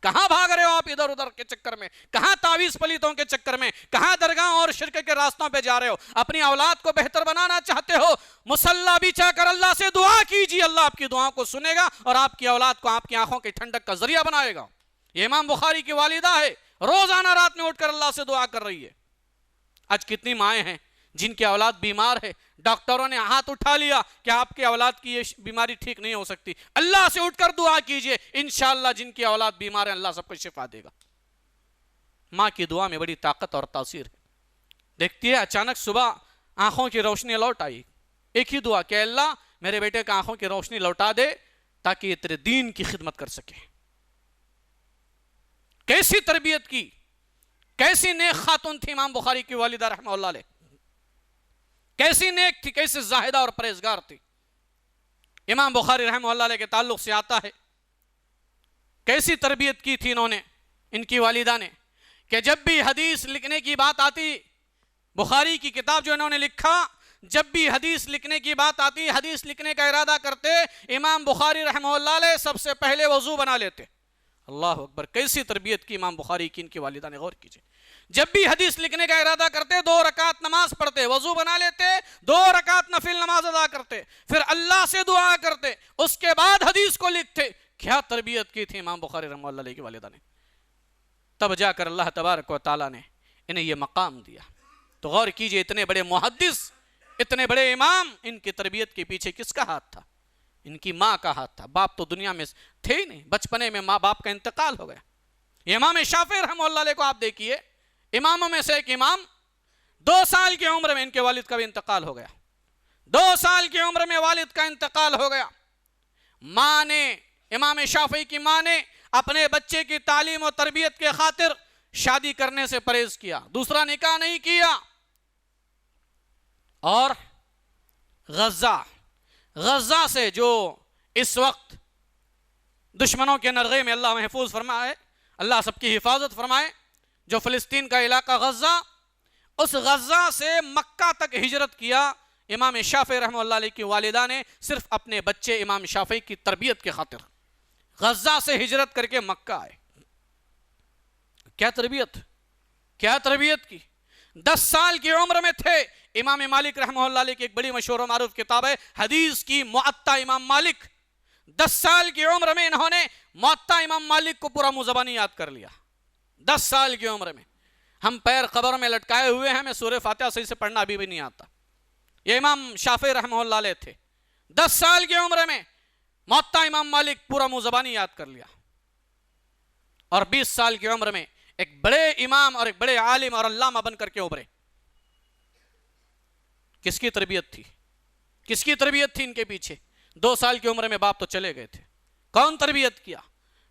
A: کہاں بھاگ رہے ہو آپ ادھر ادھر کے چکر میں؟ کہاں تعویذ پلیتوں کے چکر میں؟ کہاں درگاہوں اور شرک کے راستوں پہ جا رہے ہو؟ اپنی اولاد کو بہتر بنانا چاہتے ہو، مصلی بچھا کر اللہ سے دعا کیجیے، اللہ آپ کی دعاؤں کو سنے گا اور آپ کی اولاد کو آپ کی آنکھوں کی ٹھنڈک کا ذریعہ بنائے گا۔ یہ امام بخاری کی والدہ ہے، روزانہ رات میں اٹھ کر اللہ سے دعا کر رہی ہے۔ آج کتنی مائیں ہیں جن کی اولاد بیمار ہے، ڈاکٹروں نے ہاتھ اٹھا لیا کہ آپ کے اولاد کی یہ بیماری ٹھیک نہیں ہو سکتی، اللہ سے اٹھ کر دعا کیجئے، انشاءاللہ جن کی اولاد بیمار ہے اللہ سب کو شفا دے گا۔ ماں کی دعا میں بڑی طاقت اور تاثیر ہے۔ دیکھتی ہے اچانک صبح آنکھوں کی روشنی لوٹ آئی، ایک ہی دعا کہ اللہ میرے بیٹے کا آنکھوں کی روشنی لوٹا دے تاکہ یہ تیرے دین کی خدمت کر سکے۔ کیسی تربیت کی، کیسی نیک خاتون تھی امام بخاری کی والدہ رحمہ اللہ علیہ، کیسی نیک تھی، کیسی زاہدہ اور پرہیزگار تھی۔ امام بخاری رحمہ اللہ علیہ کے تعلق سے آتا ہے کیسی تربیت کی تھی انہوں نے، ان کی والدہ نے، کہ جب بھی حدیث لکھنے کی بات آتی، بخاری کی کتاب جو انہوں نے لکھا، جب بھی حدیث لکھنے کی بات آتی، حدیث لکھنے کا ارادہ کرتے، امام بخاری رحمہ اللہ علیہ سب سے پہلے وضو بنا لیتے۔ اللہ اکبر، کیسی تربیت کی امام بخاری کی ان کی والدہ نے، غور کیجئے۔ جب بھی حدیث لکھنے کا ارادہ کرتے 2 رکعت نماز پڑھتے، وضو بنا لیتے، 2 رکعت نفل نماز ادا کرتے، پھر اللہ سے دعا کرتے، اس کے بعد حدیث کو لکھتے۔ کیا تربیت کی تھی امام بخاری رحمہ اللہ علیہ کی والدہ نے، تب جا کر اللہ تبارک و تعالیٰ نے انہیں یہ مقام دیا۔ تو غور کیجئے، اتنے بڑے محدث، اتنے بڑے امام، ان کی تربیت کے پیچھے کس کا ہاتھ تھا؟ ان کی ماں کا ہاتھ تھا۔ باپ تو دنیا میں تھے ہی نہیں، بچپنے میں ماں باپ کا انتقال ہو گیا۔ یہ امام شافعی رحمہ اللہ علیہ کو آپ دیکھیے، اماموں میں سے ایک امام، 2 سال کی عمر میں ان کے والد کا بھی انتقال ہو گیا۔ 2 سال کی عمر میں والد کا انتقال ہو گیا۔ ماں نے، امام شافعی کی ماں نے اپنے بچے کی تعلیم و تربیت کے خاطر شادی کرنے سے پرہیز کیا، دوسرا نکاح نہیں کیا، اور غزہ سے جو اس وقت دشمنوں کے نرغے میں اللہ محفوظ فرمائے، اللہ سب کی حفاظت فرمائے، جو فلسطین کا علاقہ غزہ، اس غزہ سے مکہ تک ہجرت کیا امام شافعی رحمہ اللہ علیہ کی والدہ نے، صرف اپنے بچے امام شافعی کی تربیت کے خاطر غزہ سے ہجرت کر کے مکہ آئے۔ کیا تربیت کی۔ 10 سال کی عمر میں تھے، امام مالک رحمہ اللہ علیہ کی ایک بڑی مشہور و معروف کتاب ہے حدیث کی معطا امام مالک۔ 10 سال کی عمر میں انہوں نے معطا امام مالک کو پورا منہ زبانی یاد کر لیا۔ 10 سال کی عمر میں ہم پیر قبر میں لٹکائے ہوئے ہیں، ہمیں سورہ فاتحہ صحیح سے پڑھنا ابھی بھی نہیں آتا۔ یہ امام شافعی رحمہ اللہ علیہ تھے، 10 سال کی عمر میں معطا امام مالک پورا منہ زبانی یاد کر لیا، اور 20 سال کی عمر میں ایک بڑے امام اور ایک بڑے عالم اور علامہ بن کر کے ابھرے۔ کس کی تربیت تھی؟ کس کی تربیت تھی ان کے پیچھے؟ 2 سال کی عمر میں باپ تو چلے گئے تھے، کون تربیت کیا؟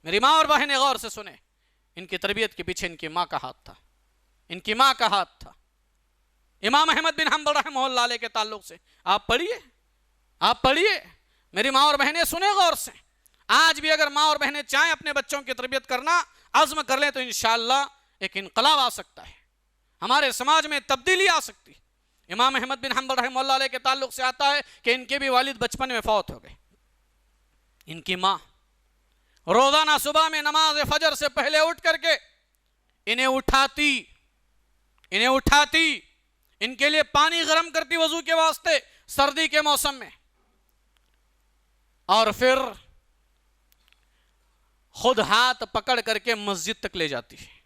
A: میری ماں اور بہنیں غور سے سنیں، ان کی تربیت کے پیچھے ان کی ماں کا ہاتھ تھا، ان کی ماں کا ہاتھ تھا۔ امام احمد بن حنبل رحمہ اللہ علیہ کے تعلق سے آپ پڑھیے، میری ماں اور بہنیں سنیں غور سے۔ آج بھی اگر ماں اور بہنیں چاہیں اپنے بچوں کی تربیت کرنا، عزم کر لیں، تو انشاءاللہ ایک انقلاب آ سکتا ہے، ہمارے سماج میں تبدیلی آ سکتی ہے۔ امام احمد بن حنبل رحمہ اللہ علیہ کے تعلق سے آتا ہے کہ ان کے بھی والد بچپن میں فوت ہو گئے۔ ان کی ماں روزانہ صبح میں نماز فجر سے پہلے اٹھ کر کے انہیں اٹھاتی، ان کے لیے پانی گرم کرتی وضو کے واسطے سردی کے موسم میں، اور پھر خود ہاتھ پکڑ کر کے مسجد تک لے جاتی ہے۔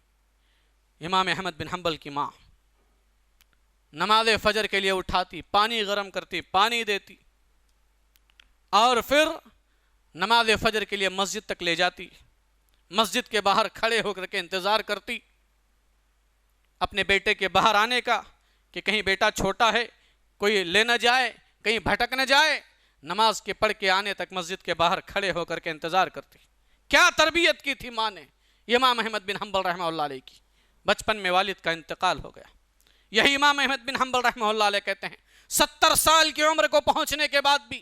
A: امام احمد بن حنبل کی ماں نماز فجر کے لیے اٹھاتی، پانی گرم کرتی، پانی دیتی، اور پھر نماز فجر کے لیے مسجد تک لے جاتی، مسجد کے باہر کھڑے ہو کر کے انتظار کرتی اپنے بیٹے کے باہر آنے کا، کہ کہیں بیٹا چھوٹا ہے، کوئی لے نہ جائے، کہیں بھٹک نہ جائے۔ نماز کے پڑھ کے آنے تک مسجد کے باہر کھڑے ہو کر کے انتظار کرتی۔ کیا تربیت کی تھی ماں نے، امام احمد بن حنبل رحمہ اللہ علیہ کی۔ بچپن میں والد کا انتقال ہو گیا۔ یہی امام احمد بن حنبل رحمہ اللہ علیہ کہتے ہیں 70 سال کی عمر کو پہنچنے کے بعد بھی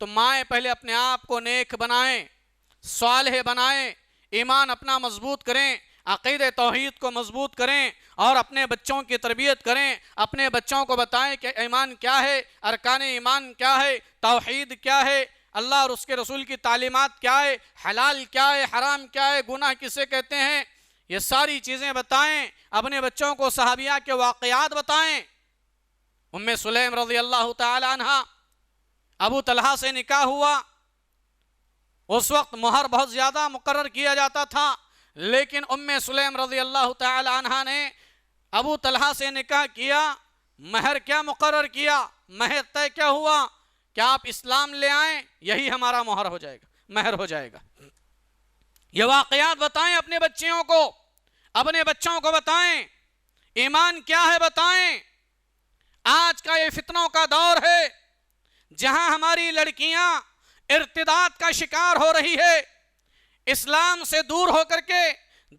A: تو مائیں پہلے اپنے آپ کو نیک بنائیں، صالح بنائیں، ایمان اپنا مضبوط کریں، عقید توحید کو مضبوط کریں اور اپنے بچوں کی تربیت کریں، اپنے بچوں کو بتائیں کہ ایمان کیا ہے، ارکان ایمان کیا ہے، توحید کیا ہے، اللہ اور اس کے رسول کی تعلیمات کیا ہے، حلال کیا ہے، حرام کیا ہے، گناہ کسے کہتے ہیں، یہ ساری چیزیں بتائیں۔ اپنے بچوں کو صحابیہ کے واقعات بتائیں۔ ام سلیم رضی اللہ تعالی عنہ، ابو طلحہ سے نکاح ہوا، اس وقت مہر بہت زیادہ مقرر کیا جاتا تھا، لیکن ام سلیم رضی اللہ تعالی عنہ نے ابو طلحہ سے نکاح کیا، مہر کیا مقرر کیا، مہر طے کیا ہوا کہ آپ اسلام لے آئیں، یہی ہمارا مہر ہو جائے گا، مہر ہو جائے گا۔ یہ واقعات بتائیں اپنے بچیوں کو، اپنے بچوں کو بتائیں، ایمان کیا ہے بتائیں۔ آج کا یہ فتنوں کا دور ہے جہاں ہماری لڑکیاں ارتداد کا شکار ہو رہی ہے، اسلام سے دور ہو کر کے،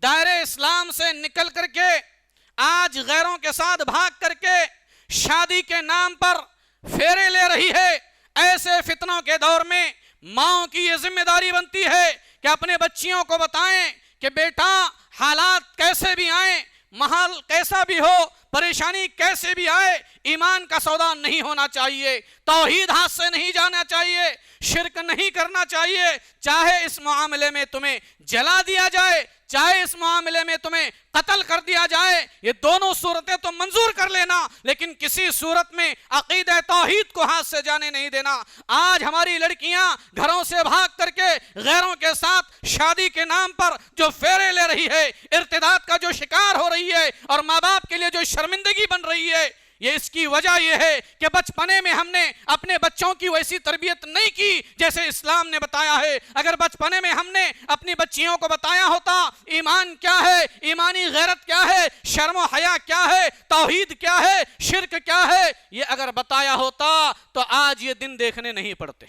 A: دائرے اسلام سے نکل کر کے، آج غیروں کے ساتھ بھاگ کر کے شادی کے نام پر پھیرے لے رہی ہے۔ ایسے فتنوں کے دور میں ماؤں کی یہ ذمہ داری بنتی ہے کہ اپنے بچیوں کو بتائیں کہ بیٹا حالات کیسے بھی آئیں، محال کیسا بھی ہو، پریشانی کیسے بھی آئے، ایمان کا سودا نہیں ہونا چاہیے، توحید ہاتھ سے نہیں جانا چاہیے، شرک نہیں کرنا چاہیے، چاہے اس معاملے میں تمہیں جلا دیا جائے، چاہے اس معاملے میں تمہیں قتل کر دیا جائے، یہ دونوں صورتیں تو منظور کر لینا، لیکن کسی صورت میں عقیدہ توحید کو ہاتھ سے جانے نہیں دینا۔ آج ہماری لڑکیاں گھروں سے بھاگ کر کے غیروں کے ساتھ شادی کے نام پر جو پھیرے لے رہی ہے، ارتداد کا جو شکار ہو رہی ہے اور ماں باپ کے لیے جو شرمندگی بن رہی ہے، یہ اس کی وجہ یہ ہے کہ بچپنے میں ہم نے اپنے بچوں کی ویسی تربیت نہیں کی جیسے اسلام نے بتایا ہے۔ اگر بچپنے میں ہم نے اپنی بچیوں کو بتایا ہوتا ایمان کیا ہے، ایمانی غیرت کیا ہے، شرم و حیا کیا ہے، توحید کیا ہے، شرک کیا ہے، یہ اگر بتایا ہوتا تو آج یہ دن دیکھنے نہیں پڑتے،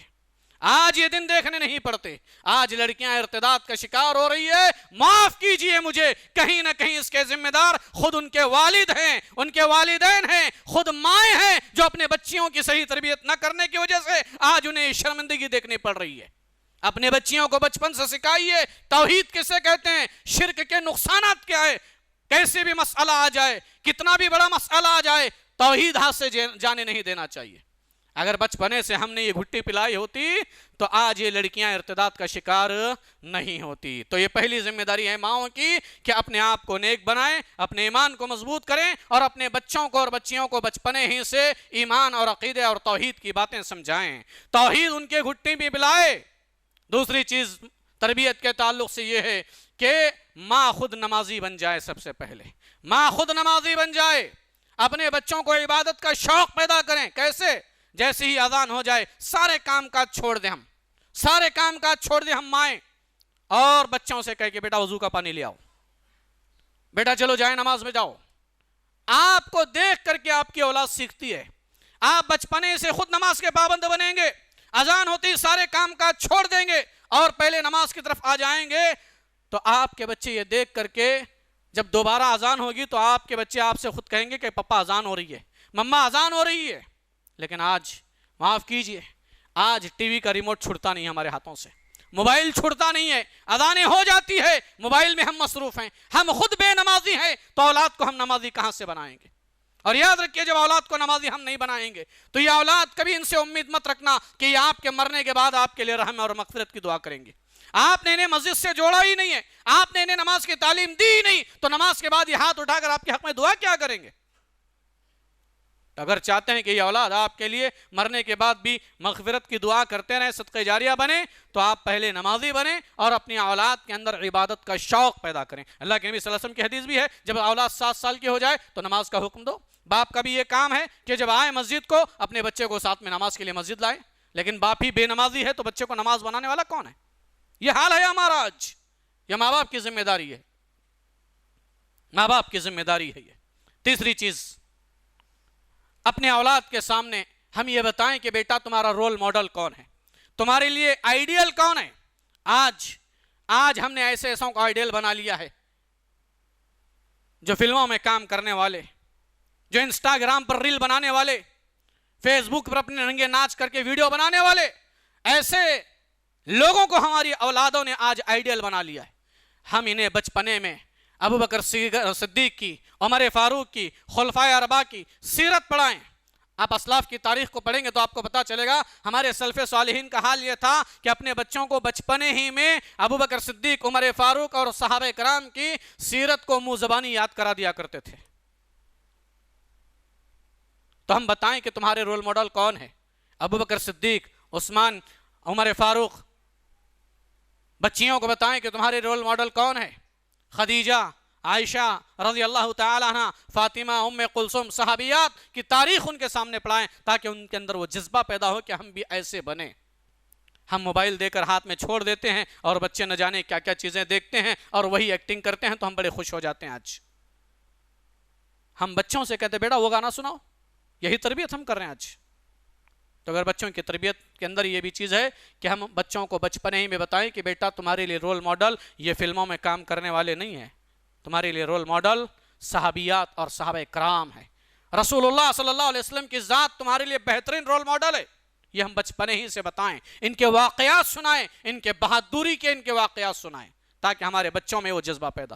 A: آج یہ دن دیکھنے نہیں پڑتے۔ آج لڑکیاں ارتداد کا شکار ہو رہی ہے، معاف کیجئے مجھے، کہیں نہ کہیں اس کے ذمہ دار خود ان کے والد ہیں، ان کے والدین ہیں، خود مائیں ہیں جو اپنے بچیوں کی صحیح تربیت نہ کرنے کی وجہ سے آج انہیں شرمندگی دیکھنی پڑ رہی ہے۔ اپنے بچیوں کو بچپن سے سکھائیے توحید کسے کہتے ہیں، شرک کے نقصانات کیا ہے، کیسے بھی مسئلہ آ جائے، کتنا بھی بڑا مسئلہ آ جائے، توحید ہاتھ سے جانے نہیں دینا چاہیے۔ اگر بچپنے سے ہم نے یہ گھٹی پلائی ہوتی تو آج یہ لڑکیاں ارتداد کا شکار نہیں ہوتی۔ تو یہ پہلی ذمہ داری ہے ماؤں کی کہ اپنے آپ کو نیک بنائیں، اپنے ایمان کو مضبوط کریں اور اپنے بچوں کو اور بچیوں کو بچپنے ہی سے ایمان اور عقیدے اور توحید کی باتیں سمجھائیں، توحید ان کے گھٹی بھی پلائے۔ دوسری چیز تربیت کے تعلق سے یہ ہے کہ ماں خود نمازی بن جائے، سب سے پہلے ماں خود نمازی بن جائے، اپنے بچوں کو عبادت کا شوق پیدا کریں۔ کیسے؟ جیسے ہی اذان ہو جائے سارے کام کاج چھوڑ دیں، ہم سارے کام کاج چھوڑ دیں، ہم مائیں، اور بچوں سے کہے کہ بیٹا وضو کا پانی لے آؤ، بیٹا چلو جائے نماز میں جاؤ۔ آپ کو دیکھ کر کے آپ کی اولاد سیکھتی ہے، آپ بچپنے سے خود نماز کے پابند بنیں گے، اذان ہوتی سارے کام کاج چھوڑ دیں گے اور پہلے نماز کی طرف آ جائیں گے، تو آپ کے بچے یہ دیکھ کر کے جب دوبارہ اذان ہوگی تو آپ کے بچے آپ سے خود کہیں گے کہ پپا اذان ہو رہی ہے، مما اذان ہو رہی ہے۔ لیکن آج معاف کیجئے، آج ٹی وی کا ریموٹ چھوٹتا نہیں ہمارے ہاتھوں سے، موبائل چھوٹتا نہیں ہے، اذانیں ہو جاتی ہے، موبائل میں ہم مصروف ہیں، ہم خود بے نمازی ہیں، تو اولاد کو ہم نمازی کہاں سے بنائیں گے؟ اور یاد رکھیے جب اولاد کو نمازی ہم نہیں بنائیں گے تو یہ اولاد کبھی ان سے امید مت رکھنا کہ یہ آپ کے مرنے کے بعد آپ کے لیے رحم اور مغفرت کی دعا کریں گے۔ آپ نے انہیں مسجد سے جوڑا ہی نہیں ہے، آپ نے انہیں نماز کی تعلیم دی ہی نہیں، تو نماز کے بعد یہ ہاتھ اٹھا کر آپ کے حق میں دعا کیا کریں گے؟ اگر چاہتے ہیں کہ یہ اولاد آپ کے لیے مرنے کے بعد بھی مغفرت کی دعا کرتے رہیں، صدقہ جاریہ بنے، تو آپ پہلے نمازی بنیں اور اپنی اولاد کے اندر عبادت کا شوق پیدا کریں۔ اللہ کے نبی صلی اللہ علیہ وسلم کی حدیث بھی ہے جب اولاد 7 سال کی ہو جائے تو نماز کا حکم دو۔ باپ کا بھی یہ کام ہے کہ جب آئے مسجد کو اپنے بچے کو ساتھ میں نماز کے لیے مسجد لائے، لیکن باپ ہی بے نمازی ہے تو بچے کو نماز بنانے والا کون ہے؟ یہ حال ہے ہمارا آج۔ یہ ماں باپ کی ذمہ داری ہے، ماں باپ کی ذمہ داری ہے یہ۔ تیسری چیز، اپنے اولاد کے سامنے ہم یہ بتائیں کہ بیٹا تمہارا رول ماڈل کون ہے، تمہارے لیے آئیڈیل کون ہے۔ آج ہم نے ایسوں کو آئیڈیل بنا لیا ہے جو فلموں میں کام کرنے والے، جو انسٹاگرام پر ریل بنانے والے، فیس بک پر اپنے رنگے ناچ کر کے ویڈیو بنانے والے، ایسے لوگوں کو ہماری اولادوں نے آج آئیڈیل بنا لیا ہے. ہم انہیں بچپنے میں ابو بکر صدیق کی، عمر فاروق کی، خلفائے اربعہ کی سیرت پڑھائیں. آپ اسلاف کی تاریخ کو پڑھیں گے تو آپ کو پتا چلے گا ہمارے سلف صالحین کا حال یہ تھا کہ اپنے بچوں کو بچپنے ہی میں ابو بکر صدیق، عمر فاروق اور صحابہ کرام کی سیرت کو منہ زبانی یاد کرا دیا کرتے تھے. تو ہم بتائیں کہ تمہارے رول ماڈل کون ہے؟ ابو بکر صدیق، عثمان، عمر فاروق. بچیوں کو بتائیں کہ تمہارے رول ماڈل کون ہے؟ خدیجہ، عائشہ رضی اللہ تعالی عنہ، فاطمہ، ام کلثوم. صحابیات کی تاریخ ان کے سامنے پڑھائیں تاکہ ان کے اندر وہ جذبہ پیدا ہو کہ ہم بھی ایسے بنیں. ہم موبائل دے کر ہاتھ میں چھوڑ دیتے ہیں اور بچے نہ جانے کیا کیا چیزیں دیکھتے ہیں اور وہی ایکٹنگ کرتے ہیں تو ہم بڑے خوش ہو جاتے ہیں. آج ہم بچوں سے کہتے ہیں بیٹا وہ گانا سناؤ. یہی تربیت ہم کر رہے ہیں آج. تو اگر بچوں کی تربیت کے اندر یہ بھی چیز ہے کہ ہم بچوں کو بچپنے ہی میں بتائیں کہ بیٹا تمہارے لیے رول ماڈل یہ فلموں میں کام کرنے والے نہیں ہیں، تمہارے لیے رول ماڈل صحابیات اور صحابہ کرام ہے. رسول اللہ صلی اللہ علیہ وسلم کی ذات تمہارے لیے بہترین رول ماڈل ہے. یہ ہم بچپنے ہی سے بتائیں، ان کے واقعات سنائیں، ان کے بہادری کے ان کے واقعات سنائیں تاکہ ہمارے بچوں میں وہ جذبہ پیدا.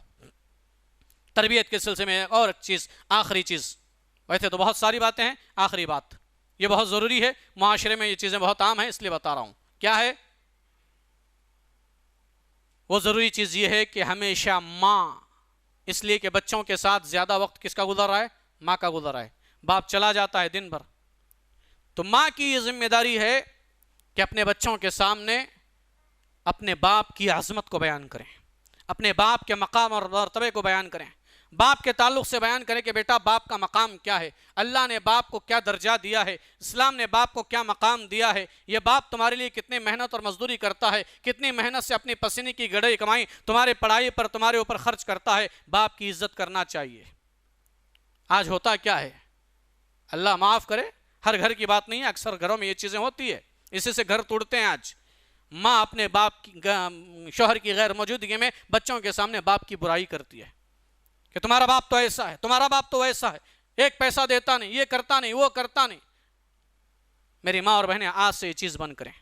A: تربیت کے سلسلے میں اور چیز، آخری چیز، ویسے تو بہت ساری باتیں ہیں، آخری بات یہ بہت ضروری ہے، معاشرے میں یہ چیزیں بہت عام ہیں اس لیے بتا رہا ہوں. کیا ہے وہ ضروری چیز؟ یہ ہے کہ ہمیشہ ماں، اس لیے کہ بچوں کے ساتھ زیادہ وقت کس کا گزر رہا ہے؟ ماں کا گزر رہا ہے. باپ چلا جاتا ہے دن بھر، تو ماں کی یہ ذمہ داری ہے کہ اپنے بچوں کے سامنے اپنے باپ کی عظمت کو بیان کریں، اپنے باپ کے مقام اور مرتبے کو بیان کریں، باپ کے تعلق سے بیان کریں کہ بیٹا باپ کا مقام کیا ہے، اللہ نے باپ کو کیا درجہ دیا ہے، اسلام نے باپ کو کیا مقام دیا ہے، یہ باپ تمہارے لیے کتنی محنت اور مزدوری کرتا ہے، کتنی محنت سے اپنی پسینے کی گڑھئی کمائی تمہارے پڑھائی پر، تمہارے اوپر خرچ کرتا ہے. باپ کی عزت کرنا چاہیے. آج ہوتا کیا ہے، اللہ معاف کرے، ہر گھر کی بات نہیں ہے، اکثر گھروں میں یہ چیزیں ہوتی ہے، اسی سے گھر توڑتے ہیں. آج ماں اپنے باپ کی، شوہر کی غیر موجودگی میں بچوں کے سامنے باپ کی برائی کرتی ہے کہ تمہارا باپ تو ایسا ہے، تمہارا باپ تو ایسا ہے، ایک پیسہ دیتا نہیں، یہ کرتا نہیں، وہ کرتا نہیں. میری ماں اور بہنیں آج سے یہ چیز بند کریں،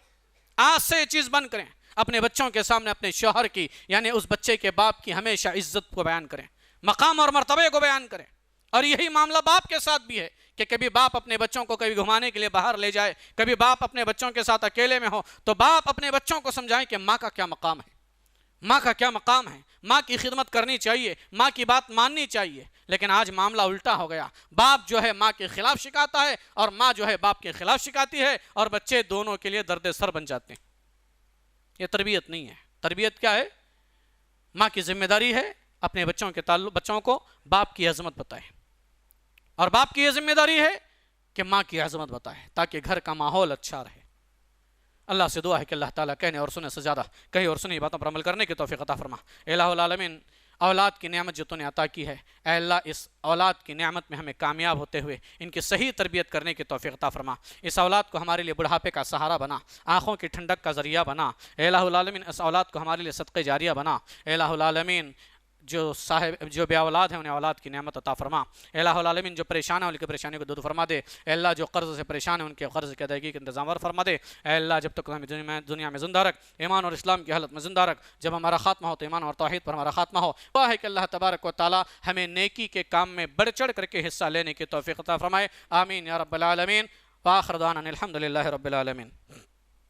A: آج سے یہ چیز بند کریں. اپنے بچوں کے سامنے اپنے شوہر کی، یعنی اس بچے کے باپ کی ہمیشہ عزت کو بیان کریں، مقام اور مرتبے کو بیان کریں. اور یہی معاملہ باپ کے ساتھ بھی ہے کہ کبھی باپ اپنے بچوں کو کبھی گھمانے کے لیے باہر لے جائے، کبھی باپ اپنے بچوں کے ساتھ اکیلے میں ہو تو باپ اپنے بچوں کو سمجھائیں کہ ماں کا کیا مقام ہے، ماں کا کیا مقام ہے، ماں کی خدمت کرنی چاہیے، ماں کی بات ماننی چاہیے. لیکن آج معاملہ الٹا ہو گیا، باپ جو ہے ماں کے خلاف شکاتا ہے اور ماں جو ہے باپ کے خلاف شکاتی ہے اور بچے دونوں کے لیے درد سر بن جاتے ہیں. یہ تربیت نہیں ہے. تربیت کیا ہے؟ ماں کی ذمہ داری ہے اپنے بچوں کے تعلق، بچوں کو باپ کی عظمت بتائے، اور باپ کی یہ ذمہ داری ہے کہ ماں کی عظمت بتائے تاکہ گھر کا ماحول اچھا رہے. اللہ سے دعا ہے کہ اللہ تعالیٰ کہنے اور سنے سے زیادہ کہی اور سنی باتوں پر عمل کرنے کی توفیق عطا فرما. الہ العالمین، اولاد کی نعمت جو تو نے عطا کی ہے، اے اللہ اس اولاد کی نعمت میں ہمیں کامیاب ہوتے ہوئے ان کی صحیح تربیت کرنے کی توفیق عطا فرما. اس اولاد کو ہمارے لیے بڑھاپے کا سہارا بنا، آنکھوں کی ٹھنڈک کا ذریعہ بنا. اے الہ العالمین اس اولاد کو ہمارے لیے صدقہ جاریہ بنا. اے الہ العالمین جو بے اولاد ہیں انہیں اولاد کی نعمت عطا فرما. اے الہ العالمین جو پریشان ہیں ان کی پریشانی کو دور فرما دے. اے اللہ جو قرض سے پریشان ہیں ان کے قرض کی ادائیگی کا انتظام فرما دے. اے اللہ جب تک ہمیں دنیا میں زندہ رکھ، ایمان اور اسلام کی حالت میں زندہ رکھ. جب ہمارا خاتمہ ہو تو ایمان اور توحید پر ہمارا خاتمہ ہو. دعا ہے کہ اللہ تبارک و تعالی ہمیں نیکی کے کام میں بڑھ چڑھ کر کے حصہ لینے کی توفیق عطا فرمائے. آمین یا رب العالمین. وآخر دعوانا الحمدللہ رب العالمین.